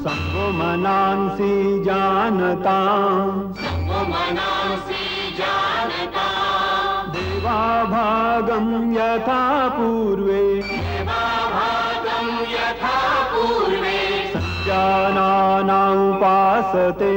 संवमनांसि जानता देवा भागं यथा पूर्वे संजानाना उपासते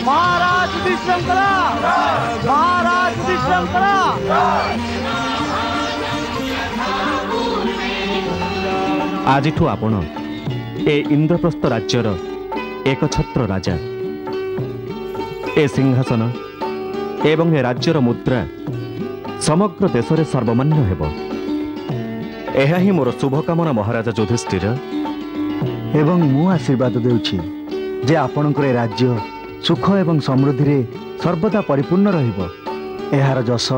महाराज युधिष्ठिर महाराज युधिष्ठिर आजिठु आपण ए इंद्रप्रस्थ राज्यर एकछत्र राजा ए सिंहासन एवं ए राज्यर मुद्रा समग्र देश रे सर्वमान्य हेब। एहा ही मोर शुभकामना महाराजा युधिष्ठिर। एवं मु आशीर्वाद देउछि जे आपणकर ए राज्य सुख एवं समृद्धि रे सर्वदा परिपूर्ण रहिब। एहार जस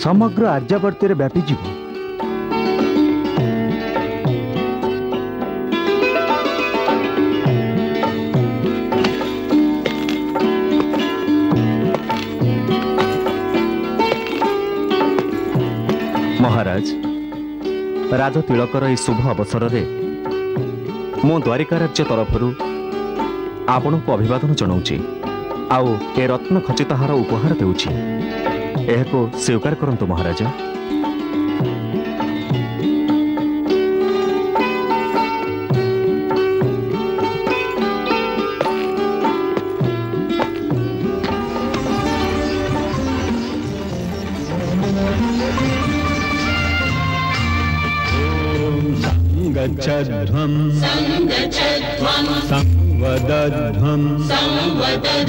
समग्र आर्यावर्त रे व्यापी जीव। महाराज राज तिलकर ए शुभ अवसर रे मो द्वारिका राज्य तरफरु आपण को अभिवादन जनाऊँगी आउ ए रत्न खचित हार उपहार देउछि। एहाको स्वीकार करंतु महाराजा।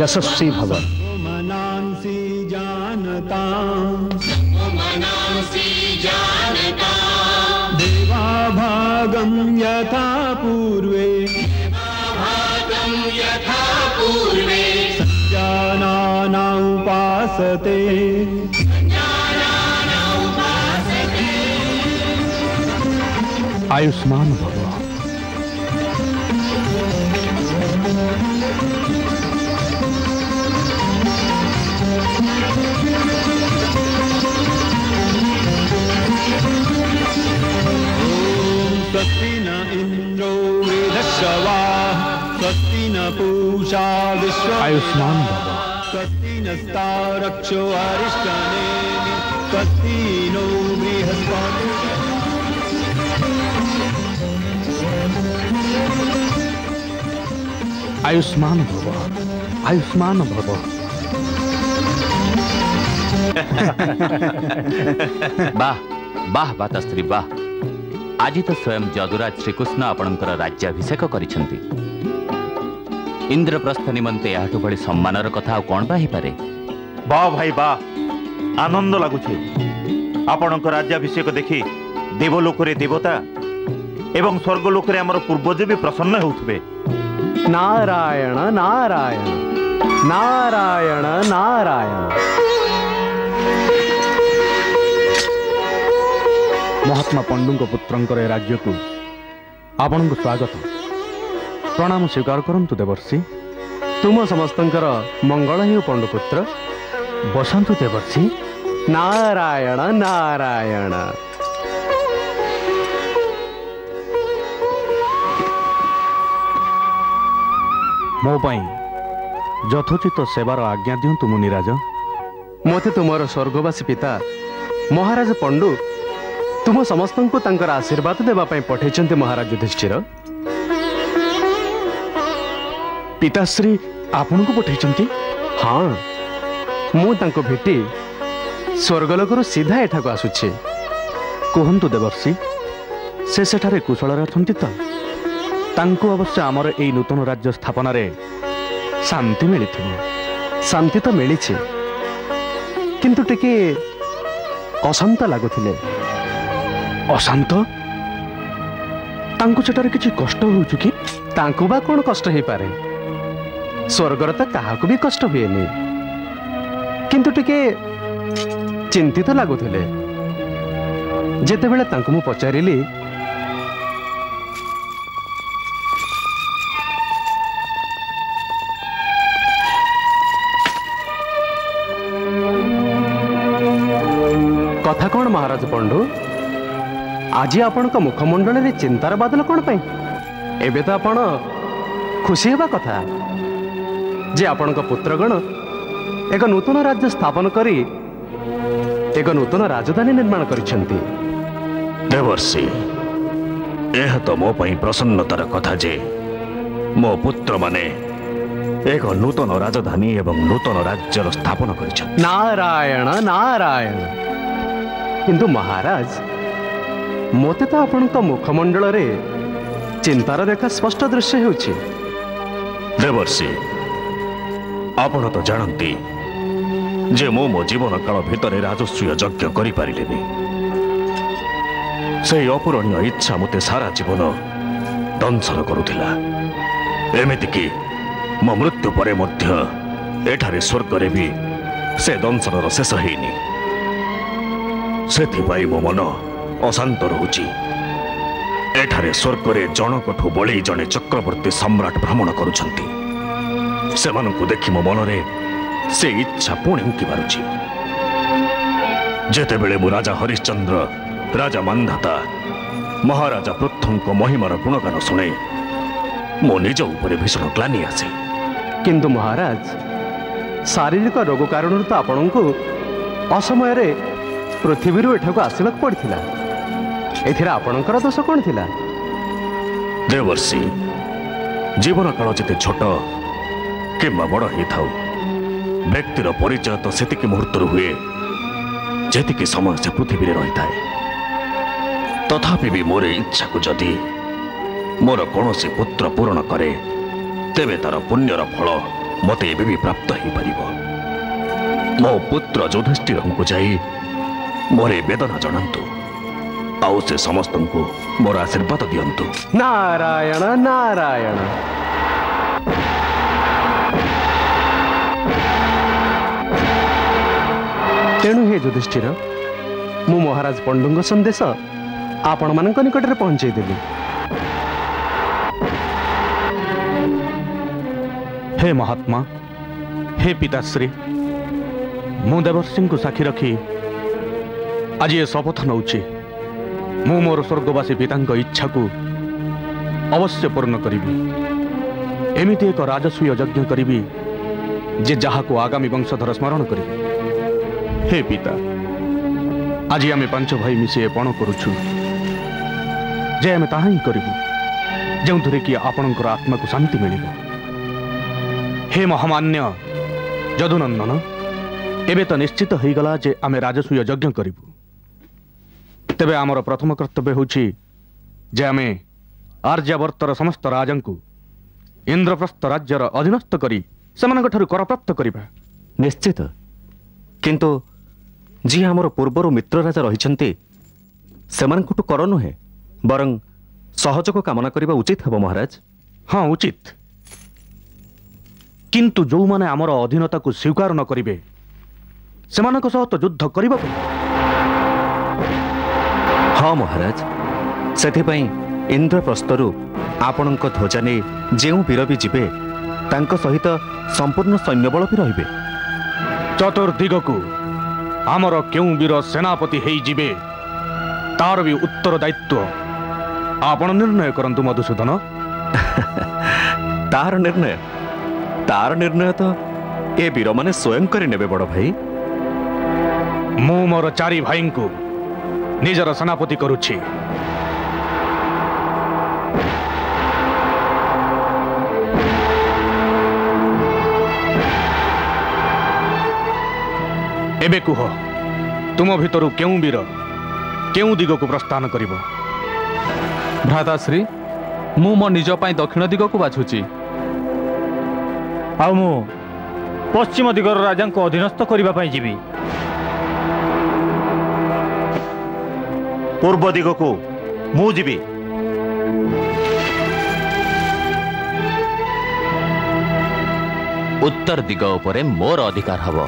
यशस्वी भव। देवाभागं यथा पूर्वे संजानानामुपासते आयुष्मान भव। स्वस्ति न इंद्रो वेदश्रवाः स्वस्ति न पूषा विश्व आयुष्मान भव। स्वस्ति नस्तारक्षो अरिष्टनेमि स्वस्ति नो बृहस्पतिः। आयुष्मान भव आयुष्मान भव। वाह वाह माताश्री वाह। आज तो स्वयं जदुराज श्रीकृष्ण आपणकर राज्याभिषेक करिसेंती। इंद्रप्रस्थ निमंते याठु भली सम्मानर कथा कौन बा पारे। वाह भाई वाह आनंद लगुचे। आपणक राज्याभिषेक देखि देवलोक रे देवता एवं स्वर्गलोक रे हमर पूर्वज भी प्रसन्न होउथबे। नारायण नारायण नारायण नारायण। महात्मा पंडुंक पुत्रंकर राज्य को आपण को स्वागत प्रणाम स्वीकार करंतु देवर्षि। तुम समस्तंकर मंगल हेउ पंडुपुत्र। बसंतु देवर्षि। नारायण नारायण। मो पाई यथोचित सेवार आज्ञा दियंतु मुनिराज। मते तुमर स्वर्गवासी पिता महाराज पंडु तुम समस्त को तांकर आशीर्वाद देवा पई पठेचंती महाराज युधिष्ठिर। पिताश्री आपण को पठेचंती? हाँ मु तांको भेटी स्वर्गलोकरु सीधा एठाको आसुछि। कहंतु देवर्षि से सेठारे कुशल अछंती तो? तांको अवश्य आमर एई नूतन राज्य स्थापना रे शांति मिलिथिबो। शांति तो मिलिछि किंतु टिके अशांत लागुथिले। अशांत? तांको सेठारे किछि कष्ट होउछु कि? तांको बा कोन कष्ट हे पारे। स्वर्गर तो काहाकु भी कष्ट हुएनी किंतु टिके चिंतित लागुथिले। जेतेबेले तांको मु पचारिली कथा कौन महाराज पंडु? आज आपण मुखमंडल रे चिंतार बादल कौन पाई? एबे तो आपण खुशी हेबा कथा जे आपण पुत्रगण एक नूतन राज्य स्थापन करी एक नूतन राजधानी निर्माण करिसेंती। देवर्षि यह तो मो पई प्रसन्नतार कथा जे मो पुत्र माने ଏକ ନୂତନ ରାଜଧାନୀ ଏବଂ ନୂତନ ରାଜ୍ୟର ସ୍ଥାପନ କରିଛନ୍ତି। ନାରାୟଣ ନାରାୟଣ। କିନ୍ତୁ ମହାରାଜ, ମୋତେ ତ ଆପଣଙ୍କ ମୁଖମଣ୍ଡଳରେ ଚିନ୍ତାର ରେଖା ସ୍ପଷ୍ଟ ଦୃଶ୍ୟ ହେଉଛି। ଦେବର୍ଷି, ଆପଣ ତ ଜାଣନ୍ତି ଯେ ମୁଁ ମୋ ଜୀବନ କାଳ ଭିତରେ ରାଜସ୍ୱୀୟ ଯଜ୍ଞ କରିପାରିଲିନି। ସେହି ଅପୂରଣୀୟ ଇଚ୍ଛା ମୋତେ ସାରା ଜୀବନ ଦଂଶନ କରୁଥିଲା। ଏମିତିକି ମୋ ମୃତ୍ୟୁ ପରେ ମଧ୍ୟ ଏଠାରେ ସ୍ୱର୍ଗରେ ବି ସେ ଦଂଶନର ଶେଷ ହେଇନି। ସେଥିପାଇଁ ମୋ ମନ ଅଶାନ୍ତ ରହୁଛି। ଏଠାରେ ସ୍ୱର୍ଗରେ ଜଣକଠୁ ବଳି ଜଣେ ଚକ୍ରବର୍ତ୍ତୀ ସମ୍ରାଟ ଭ୍ରମଣ କରୁଛନ୍ତି। ସେମାନଙ୍କୁ ଦେଖି ମୋ ମନରେ ସେ ଇଚ୍ଛା ପୁଣି ଉଙ୍କି ମାରୁଛି। ଯେତେବେଳେ ମୁଁ ରାଜା ହରିଶ୍ଚନ୍ଦ୍ର, ରାଜା ମାନ୍ଧାତା, ମହାରାଜା ପୃଥ୍ୱୀଙ୍କ ମହିମାର ଗୁଣଗାନ ଶୁଣେ, ମୋ ନିଜ ଉପରେ ଭୀଷଣ ଗ୍ଲାନି ଆସେ। କିନ୍ତୁ ମହାରାଜ, ଶାରୀରିକ ରୋଗ କାରଣରୁ ତ ଆପଣଙ୍କୁ ଅସମୟରେ ପୃଥିବୀରୁ ଏଠାକୁ ଆସିବାକୁ ପଡ଼ିଥିଲା। ଏଥିରେ ଆପଣଙ୍କର ଦୋଷ କ'ଣ ଥିଲା? ଦେବର୍ଷି, ଜୀବନ କାଳ ଯେତେ ଛୋଟ କିମ୍ବା ବଡ଼ ହେଇଥାଉ, ବ୍ୟକ୍ତିର ପରିଚୟ ତ ସେତିକି ମୁହୂର୍ତ୍ତରୁ ହୁଏ ଯେତିକି ସମୟ ସେ ପୃଥିବୀରେ ରହିଥାଏ। ତଥାପି ବି ମୋର ଇଚ୍ଛାକୁ ଯଦି ମୋର କୌଣସି ପୁତ୍ର ପୂରଣ କରେ, ତେବେ ତାର ପୁଣ୍ୟର ଫଳ ମୋତେ ଏବେ ବି ପ୍ରାପ୍ତ ହେଇପାରିବ। ମୋ ପୁତ୍ର ଯୁଧିଷ୍ଠିରଙ୍କୁ ଯାଇ ମୋର ଏ ବେଦନା ଜଣାନ୍ତୁ, ଆଉ ସେ ସମସ୍ତଙ୍କୁ ମୋର ଆଶୀର୍ବାଦ ଦିଅନ୍ତୁ। ନାରାୟଣ ନାରାୟଣ। ତେଣୁ ହେ ଯୁଧିଷ୍ଠିର, ମୁଁ ମହାରାଜ ପଣ୍ଡୁଙ୍କ ସନ୍ଦେଶ ଆପଣମାନଙ୍କ ନିକଟରେ ପହଞ୍ଚାଇ ଦେଲି। ହେ ମହାତ୍ମା, ହେ ପିତାଶ୍ରୀ, ମୁଁ ଦେବର୍ଷିଙ୍କୁ ସାକ୍ଷୀ ରଖି ଆଜି ଏ ଶପଥ ନେଉଛି, ମୁଁ ମୋର ସ୍ୱର୍ଗବାସୀ ପିତାଙ୍କ ଇଚ୍ଛାକୁ ଅବଶ୍ୟ ପୂର୍ଣ୍ଣ କରିବି। ଏମିତି ଏକ ରାଜସ୍ୱୀୟ ଯଜ୍ଞ କରିବି ଯେ ଯାହାକୁ ଆଗାମୀ ବଂଶଧର ସ୍ମରଣ କରିବେ। ହେ ପିତା, ଆଜି ଆମେ 5 ଭାଇ ମିଶି ଏ ପଣ କରୁଛୁ ଯେ ଆମେ ତାହା ହିଁ କରିବୁ ଯେଉଁଥିରେ କି ଆପଣଙ୍କର ଆତ୍ମାକୁ ଶାନ୍ତି ମିଳିବ। ହେ ମହାମାନ୍ୟ ଯଦୁନନ୍ଦନ, ଏବେ ତ ନିଶ୍ଚିତ ହୋଇଗଲା ଯେ ଆମେ ରାଜସ୍ୱୀୟ ଯଜ୍ଞ କରିବୁ। ତେବେ ଆମର ପ୍ରଥମ କର୍ତ୍ତବ୍ୟ ହେଉଛି ଯେ ଆମେ ଆର୍ଯ୍ୟାବର୍ତ୍ତର ସମସ୍ତ ରାଜାଙ୍କୁ ଇନ୍ଦ୍ରପ୍ରସ୍ଥ ରାଜ୍ୟର ଅଧୀନସ୍ଥ କରି ସେମାନଙ୍କଠାରୁ କରପ୍ରାପ୍ତ କରିବା। ନିଶ୍ଚିତ, କିନ୍ତୁ ଯିଏ ଆମର ପୂର୍ବରୁ ମିତ୍ର ରାଜା ରହିଛନ୍ତି ସେମାନଙ୍କଠୁ କର ନୁହେଁ, ବରଂ ସହଯୋଗ କାମନା କରିବା ଉଚିତ ହେବ ମହାରାଜ। ହଁ, ଉଚିତ। କିନ୍ତୁ ଯେଉଁମାନେ ଆମର ଅଧୀନତାକୁ ସ୍ୱୀକାର ନ କରିବେ ସେମାନଙ୍କ ସହ ତ ଯୁଦ୍ଧ କରିବାକୁ। ହଁ ମହାରାଜ, ସେଥିପାଇଁ ଇନ୍ଦ୍ରପ୍ରସ୍ଥରୁ ଆପଣଙ୍କ ଧ୍ୱଜା ନେଇ ଯେଉଁ ବୀର ବି ଯିବେ ତାଙ୍କ ସହିତ ସମ୍ପୂର୍ଣ୍ଣ ସୈନ୍ୟବଳ ବି ରହିବେ। ଚତୁର୍ଦିଗକୁ ଆମର କେଉଁ ବୀର ସେନାପତି ହେଇଯିବେ ତାର ବି ଉତ୍ତରଦାୟିତ୍ୱ ଆପଣ ନିର୍ଣ୍ଣୟ କରନ୍ତୁ ମଧୁସୂଦନ। ତାର ନିର୍ଣ୍ଣୟ ତ ଏ ବୀରମାନେ ସ୍ୱୟଂ କରି ନେବେ ବଡ଼ ଭାଇ। ମୁଁ ମୋର 4 ଭାଇଙ୍କୁ ନିଜର ସେନାପତି କରୁଛି। ଏବେ କୁହ, ତୁମ ଭିତରୁ କେଉଁ ବୀର କେଉଁ ଦିଗକୁ ପ୍ରସ୍ଥାନ କରିବ? ଭ୍ରାତାଶ୍ରୀ, ମୁଁ ମୋ ନିଜ ପାଇଁ ଦକ୍ଷିଣ ଦିଗକୁ ବାଛୁଛି। ଆଉ ମୁଁ ପଶ୍ଚିମ ଦିଗର ରାଜାଙ୍କୁ ଅଧୀନସ୍ଥ କରିବା ପାଇଁ ଯିବି। ପୂର୍ବ ଦିଗକୁ ମୁଁ ଯିବି। ଉତ୍ତର ଦିଗ ଉପରେ ମୋର ଅଧିକାର ହେବ।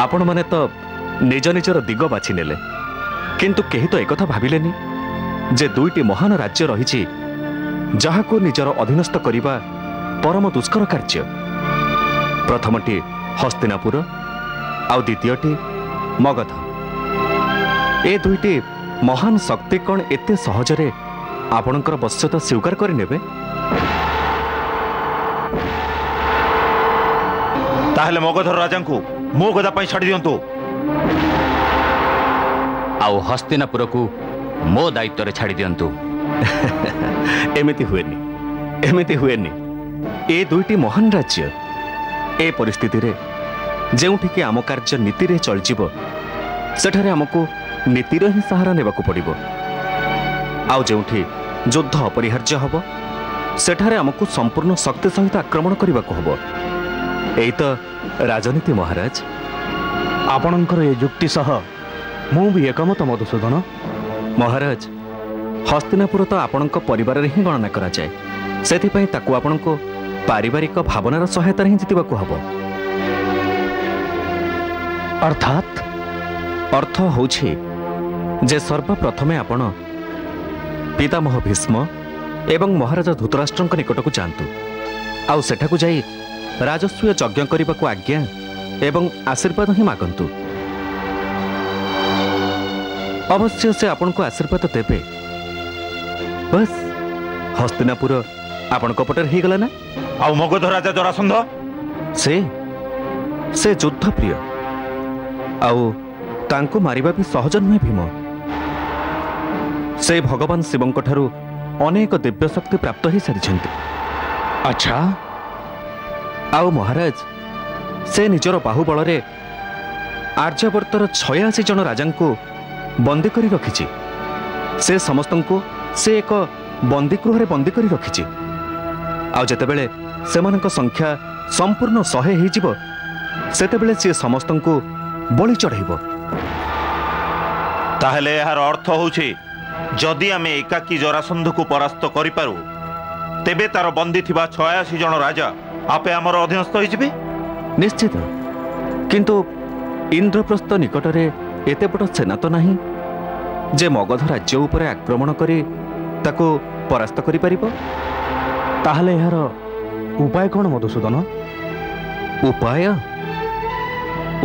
ଆପଣମାନେ ତ ନିଜ ନିଜର ଦିଗ ବାଛି ନେଲେ, କିନ୍ତୁ କେହି ତ ଏକଥା ଭାବିଲେନି ଯେ 2ଟି ମହାନ ରାଜ୍ୟ ରହିଛି ଯାହାକୁ ନିଜର ଅଧୀନସ୍ଥ କରିବା ପରମ ଦୁଷ୍କର କାର୍ଯ୍ୟ। ପ୍ରଥମଟି ହସ୍ତିନାପୁର ଆଉ ଦ୍ୱିତୀୟଟି ମଗଧ। ଏ 2ଟି ମହାନ ଶକ୍ତି କ'ଣ ଏତେ ସହଜରେ ଆପଣଙ୍କର ବଶ୍ୟତା ସ୍ୱୀକାର କରିନେବେ? ତାହେଲେ ମଗଧର ରାଜାଙ୍କୁ ମୋ ଗଦା ପାଇଁ ଛାଡ଼ି ଦିଅନ୍ତୁ। ଆଉ ହସ୍ତିନାପୁରକୁ ମୋ ଦାୟିତ୍ୱରେ ଛାଡ଼ି ଦିଅନ୍ତୁ। एमिति हुएनि ए दुईटी महान राज्य ए परिस्थिति रे जेउठी आम कार्य नीति रे चलजिबो सेठारे हमको नीतिर ही सहारा नेबाकू पड़िबो आउ जेउठी युद्ध अपरिहार्य हबो सेठारे हमको संपूर्ण शक्ति सहित आक्रमण करबाकू हबो एई तो राजनीति महाराज आपणकर ए युक्ति सह मु भी एकमत मधुसूदन महाराज हस्तिनापुर तो आपणक परिवार रे ही गणना करा जाए सेथिपई ताकू आपणको पारिवारिक भावनार सहायता ही जितिबाकू हबो अर्थात अर्थ होछि जे सर्वप्रथमे आपण पितामह भीष्म एवं महाराजा धृतराष्ट्रଙ୍କ निकटକୁ जांतु आउ सेठाକୁ जाई राजस्व यज्ञ करबाकू आज्ञा एवं आशीर्वाद ही मागंतु अवश्य से आपनको आशीर्वाद देबे बस हस्तिनापुर आपनको पटर ही गला ना आउ मगध राजा जरासंध से युद्ध प्रिय आउ तांको मारिबा भी सहज नुहे भीम से भगवान शिवंक ठारू अनेक दिव्य शक्ति प्राप्त ही सारी अच्छा आउ महाराज से निजर बाहुबल रे आर्यवर्तर 86 जन राजा को बंदी करी रखिछि से समस्त को से एक बंदी गृह बंदी करी रखिछि आउ जेतेबेले सेमानक संख्या संपूर्ण 100 ही जिवो सेतेबेले से समस्त को बलि चढ़ाइबो ताहले यार अर्थ होछि जदि आमे एकाकी जरासंध को परास्त करि पारू तेबे तार बंदी थिबा 86 जन राजा आपे आमर अधीनस्थ होइजिबे निश्चित किंतु इंद्रप्रस्थ निकट रे एते बड़ सेना तो नहीं जे मगध राज्य उपरे आक्रमण करी ताको परास्त करि परिबो ताहले यार उपाय कोन मधुसूदन उपाय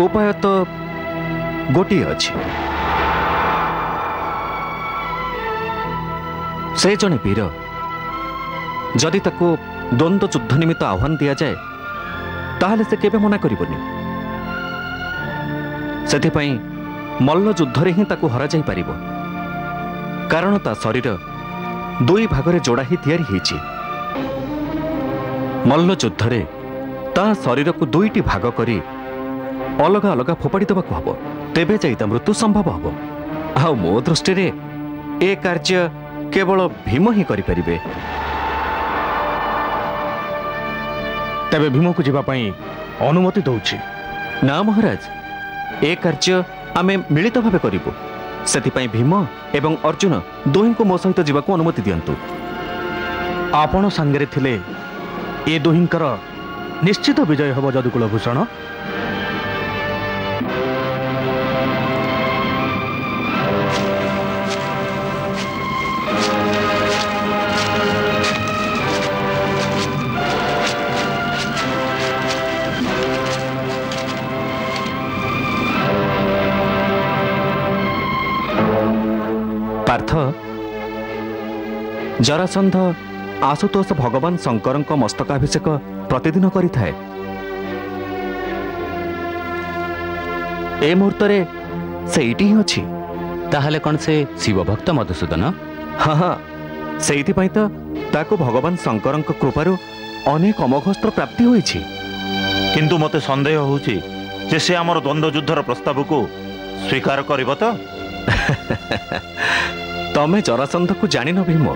उपाय तो गोटी अछि से जने वीर जदि ताको द्वंद्व युद्ध निमित्त आह्वान दिया जाए ताहले से केबे मना करिबोनी सेथिपई मल्ल युद्ध रे ही ताको हरा जाई परिबो कारण ता शरीर दुई भागरे जोड़ा ही तैयारी हेछि मल्ल युद्ध रे ता शरीर को दुईटी भाग करी अलग अलग फोपाड़ी देबाकू हबो तेबे जाई ता मृत्यु संभव हबो आ मो दृष्टि रे ए कार्य केवल भीम ही करि परिबे तेबे भीम को जीवा पई अनुमति दउछि ना महाराज ए कार्य आमे मिलित भावे करिबो सेथिपई भीम एवं अर्जुन दोही को मो सहित जीवा को अनुमति दियंतु आपण संगरे थिले ए दोहींकर निश्चित विजय हबो जदुकुलभूषण पार्थ जरासंध आशुतोष भगवान शंकर मस्तकाभिषेक प्रतिदिन करि थाए ए मुहूर्त रे सेइटी ही अछि ताहले कौन से शिव भक्त मधुसूदन हाँ हाँ सेइति पई तो ताको भगवान शंकर कृपारु अनेक अमोघस्त्र प्राप्ति होइछि किंतु मते संदेह होछि जे से हमर द्वंद्व युद्धर प्रस्ताव को स्वीकार करिवो तो तमे जरासंध को जानि न भीम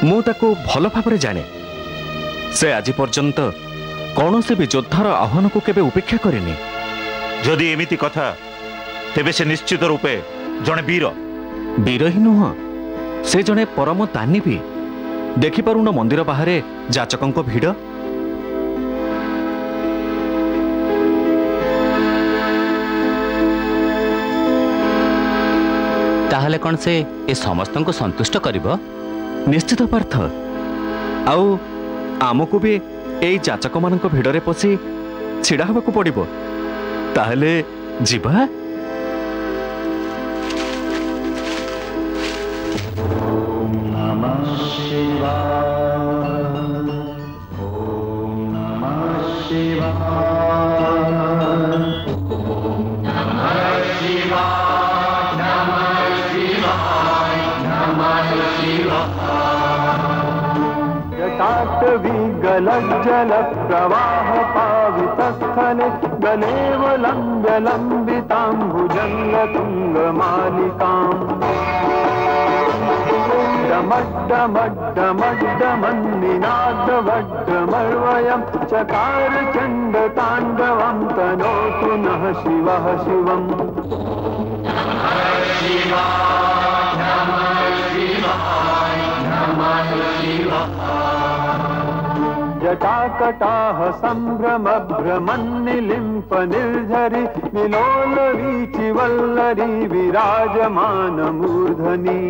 मु ताको भल भाव जाने से आज पर्यंत कौन से भी योद्धार आह्वान को केबे उपेक्षा करेनी जदि एमिति कथा तेबे से निश्चित रूपे जने वीर ही नुह से जने परम दानी भी देखि पारुन मंदिर बाहर जाचकों भिड़ ताहले कौन से ए समस्त को संतुष्ट करिबो निश्चित पार्थ आउ आमको भी एई जाचक मानक भिड़रे पसी छिड़ा हबाकू पड़िबो ताहले जिबा Shiva. विगलज्जल प्रवाह पावितस्थले गलेव लम्ब्य लम्बिताम्बुजङ्गतुङ्गमालिकाम् डमड्डमड्डमड्डमन्निनादवड्डमर्वयं चकार चण्डताण्डवं तनोतु नः शिवः शिवम् जटाकटाह सम्भ्रम भ्रमन्निलिम्प निर्झरि विलोल वीचि वल्लरी विराजमान मूर्धनि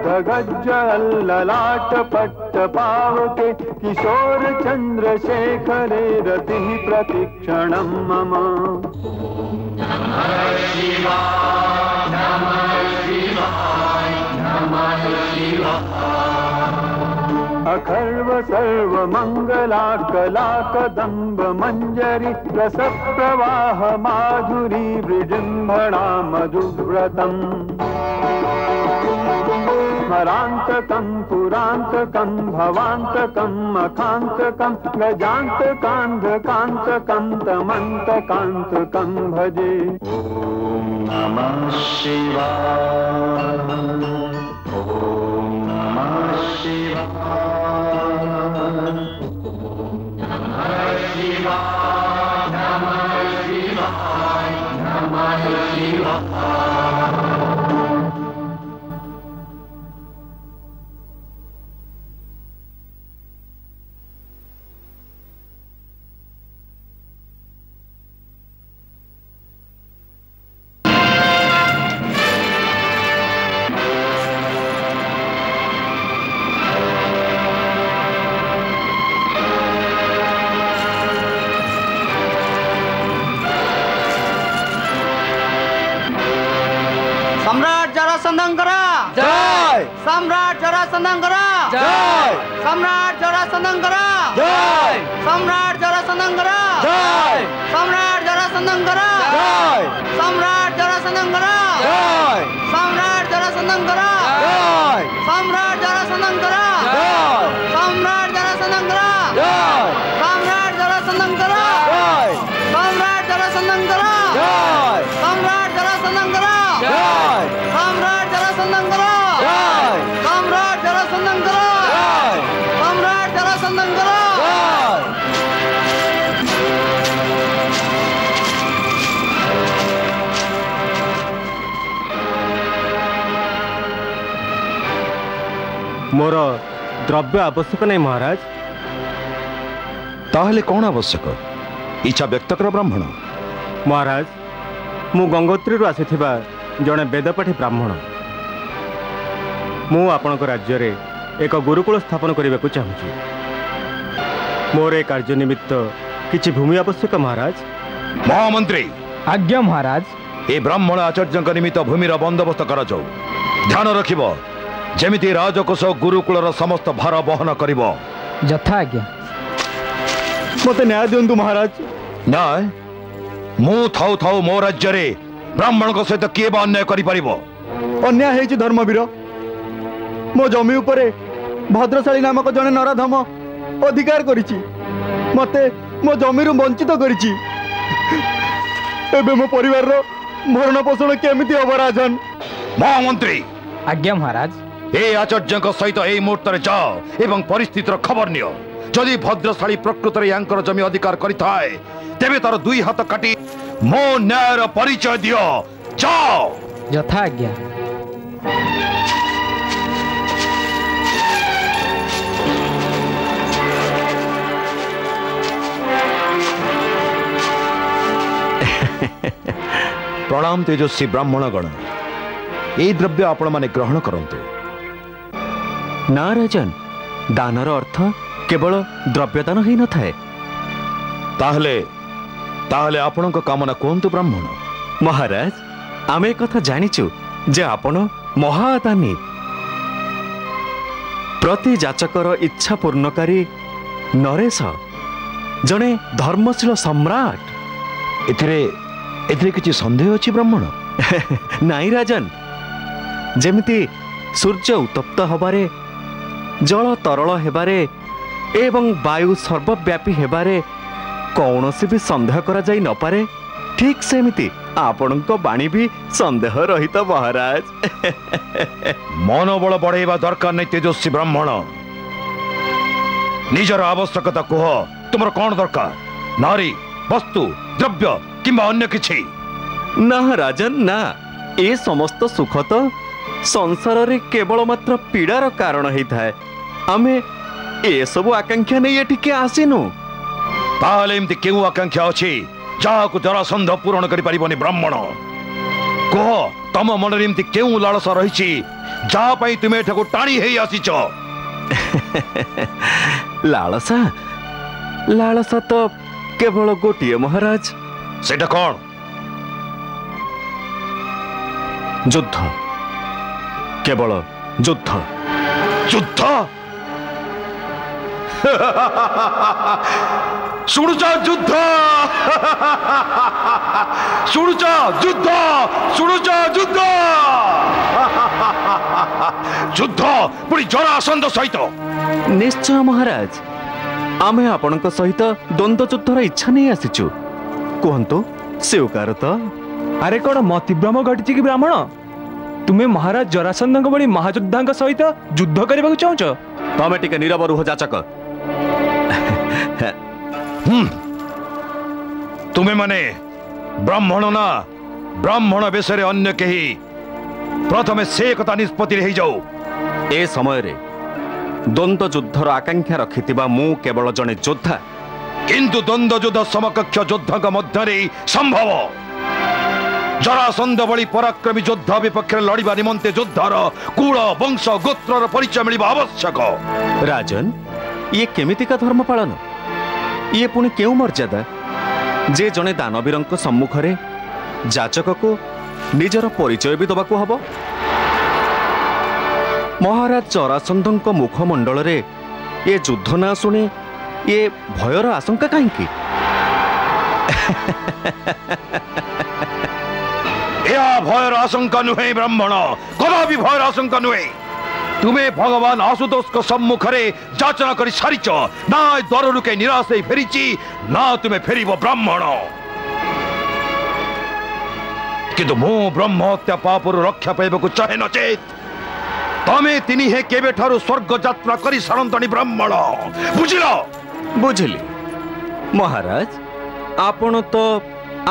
धगज्जललाट पट्ट पावके किशोर चन्द्रशेखरे रतिः प्रतिक्षणं मम अखर्व सर्व मंगला कला कदम्ब मंजरी रस प्रवाह माधुरी विजृंभणा मधुव्रतम् स्मरान्तकं पुरान्तकं भवान्तकं मखान्तकं गजान्तकान्धकान्तकं तमन्तकान्तकं भजे ॐ नमः शिवाय सम्राट जरासंधंकर जय। सम्राट जरासंधंकर जय। सम्राट जरासंधंकर जय। सम्राट जरासंधंकर जय। सम्राट जरासंधंकर जय। सम्राट जरासंधंकर जय। सम्राट जरासंधंकर जय। सम्राट जरासंधंकर जय। सम्राट जरासंधंकर जय। सम्राट जरासंधंकर जय। सम्राट जरासंधंकर जय। सम्राट जरासंधंकर जय। सम्राट जरासंधंकर जय। सम्राट जरासंधंकर जय। सम्राट जरासंधंकर जय। मोर द्रव्य आवश्यक नहीं महाराज। ताहले कौन आवश्यक? इच्छा व्यक्त कर ब्राह्मण। महाराज मु गंगोत्री आसीथिबा जड़े वेदपाठी ब्राह्मण। मु आपण राज्य रे एक गुरुकुल स्थापन करने को चाहूँगी। मोर ए कार्य निमित्त किछि भूमि आवश्यक महाराज। महामंत्री। आज्ञा महाराज। ए ब्राह्मण आचार्य निमित्त भूमिर बंदोबस्त कर ध्यान रखिब जेमिति राजकोष गुरुकुलर समस्त भार बहन करिब। यथा आज्ञा। मते न्याय दिंतु महाराज। न्याय मु थाउ थाउ मो राज्य रे ब्राह्मण को सहित किए बा अन्याय करि परिबो? अन्याय हेछि धर्मवीर। मो जमी उपरे भद्रशाली नामक जने नराधम अधिकार करिछि। मते मो जमी रु वंचित करिछि। एबे मो परिवार रो भरण पोषण केमिति हबो राजन? महामंत्री। आज्ञा महाराज। ए आचार्य सहित ए मुहूर्त जाओ एवं परिस्थितिर खबर नियो। जदि भद्रशाली प्रकृत रे यांकर जमी अधिकार करिथाए तेबे तार दुई हाथ काटी मो न्यायर परिचय दियो। जाओ। यथा आज्ञा। प्रणाम तेजस्वी ब्राह्मण गण। ए द्रव्य आपण माने ग्रहण करंतु। ना राजन, दानर अर्थ केवल द्रव्यदान ही न थाए। ताहले ताहले आपणक कामना कोंतु ब्राह्मण। महाराज आमे कथा जानिचु जे आपण महादानी। प्रति जाचकर इच्छा पूर्णकारी नरेश जने धर्मशील सम्राट। एथिरे किछि संदेह अछि ब्राह्मण? नाई राजन, जेमिति ସୂର୍ଯ୍ୟ ଉତ୍ତପ୍ତ ହେବାରେ, ଜଳ ତରଳ ହେବାରେ ଏବଂ ବାୟୁ ସର୍ବବ୍ୟାପୀ ହେବାରେ କୌଣସି ବି ସନ୍ଦେହ କରାଯାଇ ନପାରେ, ଠିକ୍ ସେମିତି ଆପଣଙ୍କ ବାଣୀ ବି ସନ୍ଦେହ ରହିତ ମହାରାଜ। ମନୋବଳ ବଢେଇବା ଦରକାର ନାହିଁ ତେଜସ୍ୱୀ ବ୍ରାହ୍ମଣ। ନିଜର ଆବଶ୍ୟକତା କୁହ, ତୁମର କ'ଣ ଦରକାର? ନାରୀ, ବସ୍ତୁ, ଦ୍ରବ୍ୟ କିମ୍ବା ଅନ୍ୟ କିଛି? ନା ରାଜନ ନା, ଏ ସମସ୍ତ ସୁଖ ତ ସଂସାରରେ କେବଳ ମାତ୍ର ପୀଡ଼ାର କାରଣ ହେଇଥାଏ। ଆମେ ଏସବୁ ଆକାଂକ୍ଷା ନେଇ ଏଠିକି ଆସିନୁ। ତାହେଲେ ଏମିତି କେଉଁ ଆକାଂକ୍ଷା ଅଛି ଯାହାକୁ ଜରାସନ୍ଧ ପୂରଣ କରିପାରିବନି ବ୍ରାହ୍ମଣ? କୁହ, ତମ ମନରେ ଏମିତି କେଉଁ ଲାଳସା ରହିଛି ଯାହା ପାଇଁ ତୁମେ ଏଠାକୁ ଟାଣି ହେଇ ଆସିଛ? ଲାଳସା ଲାଳସା ତ କେବଳ ଗୋଟିଏ ମହାରାଜ। ସେଟା କ'ଣ? ଯୁଦ୍ଧ, କେବଳ ଯୁଦ୍ଧ। ଯୁଦ୍ଧ? ଶୁଣୁଛ ଯୁଦ୍ଧ? ଶୁଣୁଛ ଯୁଦ୍ଧ? ଶୁଣୁଛ ଯୁଦ୍ଧ? ଯୁଦ୍ଧ ପୁଣି ଜରାସନ୍ଧ ସହିତ? ନିଶ୍ଚୟ ମହାରାଜ, ଆମେ ଆପଣଙ୍କ ସହିତ ଦ୍ୱନ୍ଦ୍ୱ ଯୁଦ୍ଧର ଇଚ୍ଛା ନେଇ ଆସିଛୁ। କୁହନ୍ତୁ, ସ୍ୱୀକାର ତ? ଆରେ କ'ଣ ମତିଭ୍ରମ ଘଟିଛି କି ବ୍ରାହ୍ମଣ? ତୁମେ ମହାରାଜ ଜରାସନ୍ଧଙ୍କ ଭଳି ମହାଯୋଦ୍ଧାଙ୍କ ସହିତ ଯୁଦ୍ଧ କରିବାକୁ ଚାହୁଁଛ? ତମେ ଟିକେ ନୀରବ ରୁହ ଯାଚକ। ତୁମେ ମାନେ ବ୍ରାହ୍ମଣ ନା ବ୍ରାହ୍ମଣ ବେଶରେ ଅନ୍ୟ କେହି? ପ୍ରଥମେ ସେ କଥା ନିଷ୍ପତ୍ତି ହେଇଯାଉ। ଏ ସମୟରେ ଦ୍ୱନ୍ଦ୍ୱ ଯୁଦ୍ଧର ଆକାଂକ୍ଷା ରଖିଥିବା ମୁଁ କେବଳ ଜଣେ ଯୋଦ୍ଧା। କିନ୍ତୁ ଦ୍ୱନ୍ଦ୍ୱ ଯୁଦ୍ଧ ସମକକ୍ଷ ଯୋଦ୍ଧାଙ୍କ ମଧ୍ୟରେ ସମ୍ଭବ। ଜରାସନ୍ଧ ଭଳି ପରାକ୍ରମୀ ଯୋଦ୍ଧା ବିପକ୍ଷରେ ଲଢ଼ିବା ନିମନ୍ତେ ଯୋଦ୍ଧାର କୁଳ, ବଂଶ, ଗୋତ୍ରର ପରିଚୟ ମିଳିବା ଆବଶ୍ୟକ। ରାଜନ, ଇଏ କେମିତିକା ଧର୍ମ ପାଳନ? ଇଏ ପୁଣି କେଉଁ ମର୍ଯ୍ୟାଦା ଯେ ଜଣେ ଦାନବୀରଙ୍କ ସମ୍ମୁଖରେ ଯାଚକକୁ ନିଜର ପରିଚୟ ବି ଦେବାକୁ ହବ? ମହାରାଜ ଜରାସନ୍ଧଙ୍କ ମୁଖମଣ୍ଡଳରେ ଏ ଯୁଦ୍ଧ ନାଁ ଶୁଣି ଏ ଭୟର ଆଶଙ୍କା କାହିଁକି? ଏହା ଭୟର ଆଶଙ୍କା ନୁହେଁ ବ୍ରାହ୍ମଣ, କଦାପି ଭୟର ଆଶଙ୍କା ନୁହେଁ। ତୁମେ ଭଗବାନ ଆଶୁତୋଷଙ୍କ ସମ୍ମୁଖରେ ଯାଚନା କରି ସାରିଛ। ନା ଏ ଦ୍ୱାରରୁ କେହି ନିରାଶ ହେଇ ଫେରିଛି, ନା ତୁମେ ଫେରିବ ବ୍ରାହ୍ମଣ। କିନ୍ତୁ ମୁଁ ବ୍ରହ୍ମ ହତ୍ୟା ପାପରୁ ରକ୍ଷା ପାଇବାକୁ ଚାହେଁ ନଚେତ୍ ତମେ ତିନି ହେ କେବେଠାରୁ ସ୍ୱର୍ଗ ଯାତ୍ରା କରି ସାରନ୍ତଣି ବ୍ରାହ୍ମଣ। ବୁଝିଲ? ବୁଝିଲି ମହାରାଜ। ଆପଣ ତ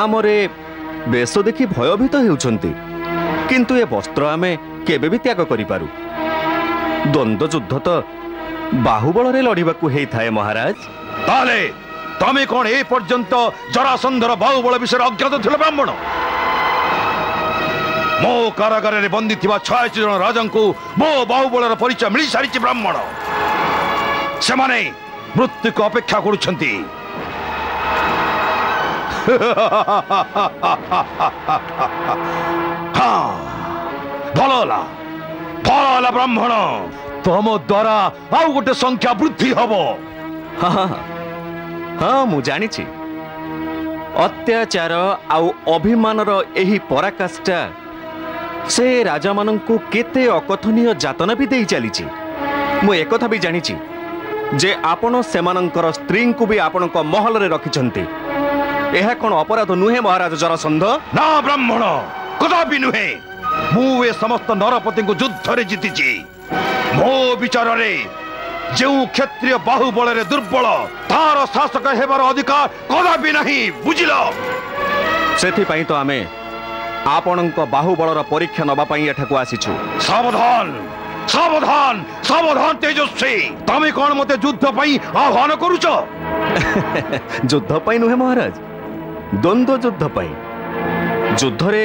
ଆମର ବେଶ ଦେଖି ଭୟଭୀତ ହେଉଛନ୍ତି, କିନ୍ତୁ ଏ ବସ୍ତ୍ର ଆମେ କେବେ ବି ତ୍ୟାଗ କରିପାରୁ। ଦ୍ୱନ୍ଦ୍ୱ ଯୁଦ୍ଧ ତ ବାହୁବଳରେ ଲଢ଼ିବାକୁ ହେଇଥାଏ ମହାରାଜ। ତାହେଲେ ତମେ କ'ଣ ଏ ପର୍ଯ୍ୟନ୍ତ ଜରାସନ୍ଧର ବାହୁବଳ ବିଷୟରେ ଅଜ୍ଞାତ ଥିଲ ବ୍ରାହ୍ମଣ? ମୋ କାରାଗାରରେ ବନ୍ଦୀ ଥିବା 86 ଜଣ ରାଜାଙ୍କୁ ମୋ ବାହୁବଳର ପରିଚୟ ମିଳି ସାରିଛି ବ୍ରାହ୍ମଣ। ସେମାନେ ମୃତ୍ୟୁକୁ ଅପେକ୍ଷା କରୁଛନ୍ତି। ଭଲ ହେଲା ବ୍ରାହ୍ମଣ, ତମ ଦ୍ୱାରା ଆଉ ଗୋଟେ ସଂଖ୍ୟା ବୃଦ୍ଧି ହବ। ହଁ, ମୁଁ ଜାଣିଛି। ଅତ୍ୟାଚାର ଆଉ ଅଭିମାନର ଏହି ପରାକାଷ୍ଠା ସେ ରାଜାମାନଙ୍କୁ କେତେ ଅକଥନୀୟ ଯାତନା ବି ଦେଇ ଚାଲିଛି। ମୁଁ ଏକଥା ବି ଜାଣିଛି ଯେ ଆପଣ ସେମାନଙ୍କର ସ୍ତ୍ରୀଙ୍କୁ ବି ଆପଣଙ୍କ ମହଲରେ ରଖିଛନ୍ତି। ଏହା କ'ଣ ଅପରାଧ ନୁହେଁ ମହାରାଜ ଜରାସନ୍ଧ? ନା ବ୍ରାହ୍ମଣ, କଦାପି ନୁହେଁ। ମୁଁ ଏ ସମସ୍ତ ନରପତିଙ୍କୁ ଯୁଦ୍ଧରେ ଜିତିଛି। ମୋ ବିଚାରରେ ଯେଉଁ କ୍ଷତ୍ରିୟ ବାହୁବଳରେ ଦୁର୍ବଳ, ତାର ଶାସକ ହେବାର ଅଧିକାର କଦାପି ନାହିଁ। ବୁଝିଲ? ସେଥିପାଇଁ ତ ଆମେ ଆପଣଙ୍କ ବାହୁବଳର ପରୀକ୍ଷା ନେବା ପାଇଁ ଏଠାକୁ ଆସିଛୁ। ସାବଧାନ ସାବଧାନ ସାବଧାନ ତେଜସ୍ୱୀ, ତମେ କ'ଣ ମୋତେ ଯୁଦ୍ଧ ପାଇଁ ଆହ୍ୱାନ କରୁଛ? ଯୁଦ୍ଧ ପାଇଁ ନୁହେଁ ମହାରାଜ, ଦ୍ୱନ୍ଦ୍ୱ ଯୁଦ୍ଧ ପାଇଁ। ଯୁଦ୍ଧରେ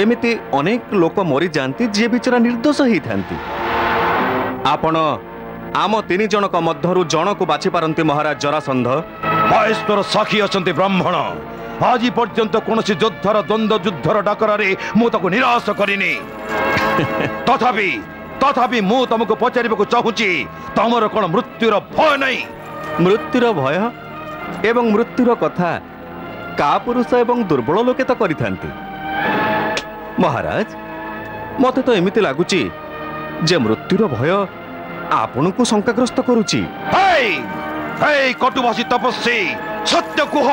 ଏମିତି ଅନେକ ଲୋକ ମରିଯାଆନ୍ତି ଯିଏ ବିଚରା ନିର୍ଦ୍ଦୋଷ ହେଇଥାନ୍ତି। ଆପଣ ଆମ 3 ଜଣଙ୍କ ମଧ୍ୟରୁ ଜଣକୁ ବାଛି ପାରନ୍ତି ମହାରାଜ ଜରାସନ୍ଧ। ମହେଶ୍ୱର ସାକ୍ଷୀ ଅଛନ୍ତି ବ୍ରାହ୍ମଣ। ଆଜି ପର୍ଯ୍ୟନ୍ତ କୌଣସି ଯୋଦ୍ଧାର ଦ୍ୱନ୍ଦ୍ୱ ଯୁଦ୍ଧର ଡାକରାରେ ମୁଁ ତାକୁ ନିରାଶ କରିନି। ତଥାପି ମୁଁ ତମକୁ ପଚାରିବାକୁ ଚାହୁଁଛି, ତମର କ'ଣ ମୃତ୍ୟୁର ଭୟ ନାହିଁ? ମୃତ୍ୟୁର ଭୟ ଏବଂ ମୃତ୍ୟୁର କଥା କାପୁରୁଷ ଏବଂ ଦୁର୍ବଳ ଲୋକେ ତ କରିଥାନ୍ତି। ମହାରାଜ, ମତେ ତ ଏମିତି ଲାଗୁଛି जे मृत्युर भय आपणको शंकाग्रस्त करुची। कटुभाषी तपस्वी सत्य कुह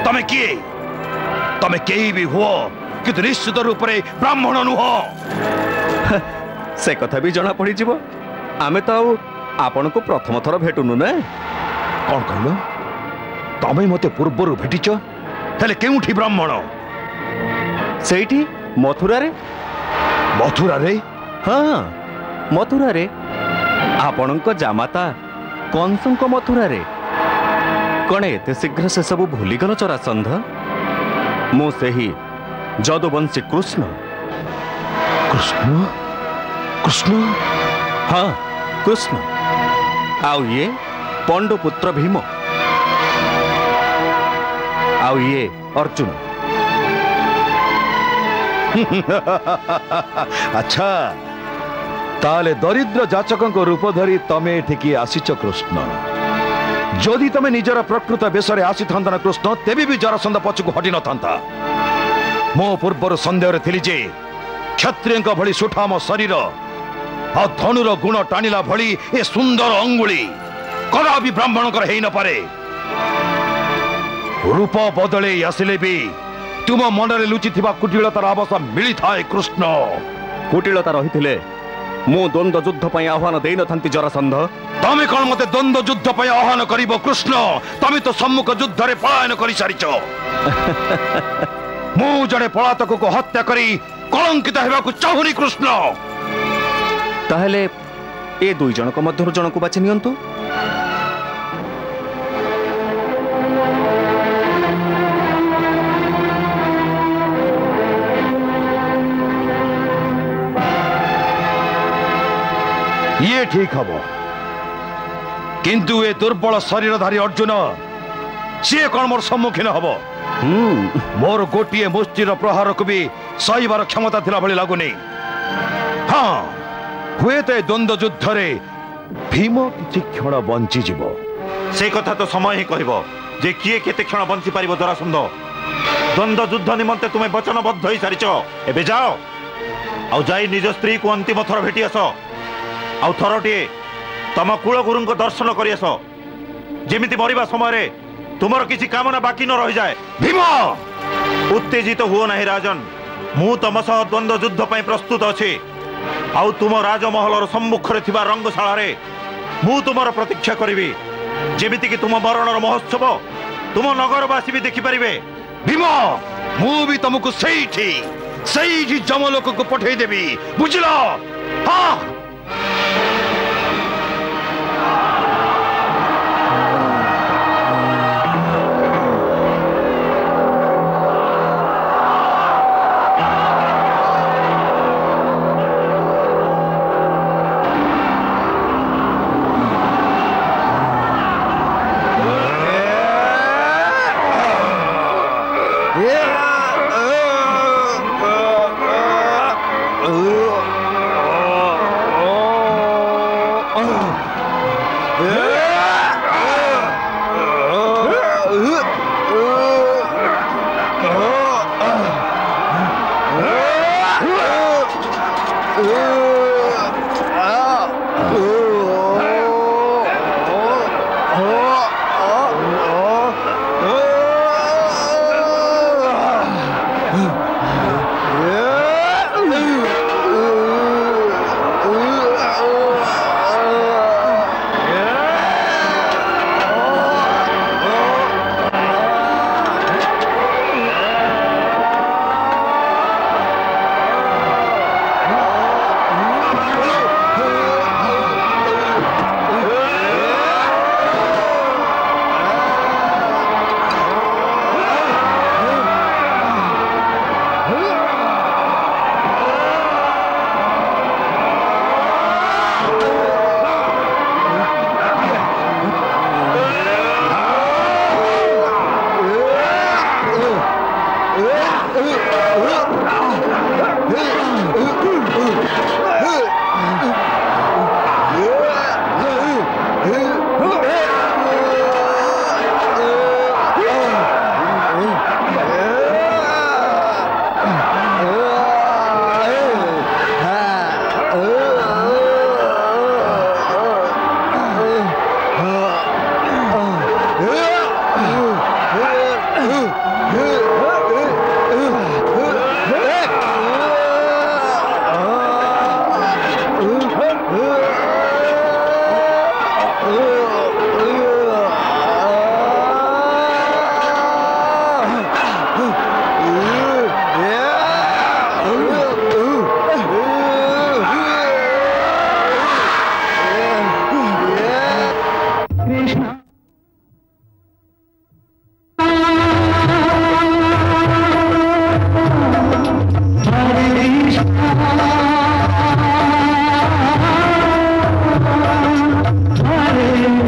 तमे किए? तमे केही भी हुओ किंतु निश्चित रूप से ब्राह्मण नुह। से कथा भी जना पड़ी जीव। आमे तो आपण को प्रथम थर भेटुनु ना। कौन कहलो? तमे मते पूर्वरु भेटिच हेले केउठी ब्राह्मण? सेठी मथुरा रे। मथुरा रे? हाँ मथुरा रे। आपणको जामाता कंसंको मथुरा रे। कण एते शीघ्र से सब भूलीगल जरासंध? मु सेही जदुवंशी कृष्ण। कृष्ण? कृष्ण? हाँ कृष्ण। आउ ये पांडुपुत्र भीम। आउ ये अर्जुन। अच्छा ताले दरिद्र जाचक रूप धरी तमे एठिकी आसीच कृष्ण। जदि तमे निजर प्रकृत बेशरे आसी था कृष्ण तेबे भी जरासंध पछकु हटि न था। मो पूर्वर संदेह थिली जे क्षत्रिय भली सुठाम शरीर आ धनुर गुण टाणिला भली ए सुंदर अंगुली कदा भी ब्राह्मण कर हेई न पारे। रूप बदले आसिले भी तुम मनरे लुचि थिबा कुटिलतार आवास मिली थाए कृष्ण। कुटिलता रहिथिले मु द्वंद्व युद्ध पई आह्वान देई न थांती जरासंध। तमे कोन मते द्वंद्व युद्ध पई आह्वान करिवो कृष्ण? तमे तो सम्मुख युद्ध रे पलायन करि सारिछ। मु जड़े पलातक को हत्या करी कलंकित हेबाकु चाहुनी कृष्ण। ताहले ए दुई जनक मध्यरु जनकु बाछि नियंतु। ये ठीक हम किंतु ए दुर्बल शरीरधारी अर्जुन सी कौन मोर सम्मुखीन हम? मोर गोटे मुष्टिर प्रहार को भी सहीबार क्षमता थिला भली लागुनी। हाँ हुए तो द्वंद्व युद्ध रे भीम किछि क्षण बंची जीव। से कथा तो समय ही कहबो जे किए केते क्षण बंची पारिबो जरासंध। द्वंद्व युद्ध निमंते तुमे वचनबद्ध होई सारिछ। एबे जाओ आउ जाई निज स्त्री को अंतिम थर भेटी आस। आउ थरटी तम कुल गुरु को दर्शन करि आस जेमिति मरिबा समय तुमर किसी कामना बाकी न रही जाए। भीम उत्तेजित हुओ नहीं राजन। मु तम सह द्वंद्व युद्ध पई प्रस्तुत अछि। आउ तुम राजमहलर सम्मुख रे थिबा रंगशाला रे मु तुमर प्रतीक्षा करिवि जेमिति कि तुम मरणर महोत्सव तुम नगरवासी भी देखि परिबे। भीम मु भी तुमको सही जमलोक को पठेई देबी बुझलो? हाँ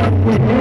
Thank you.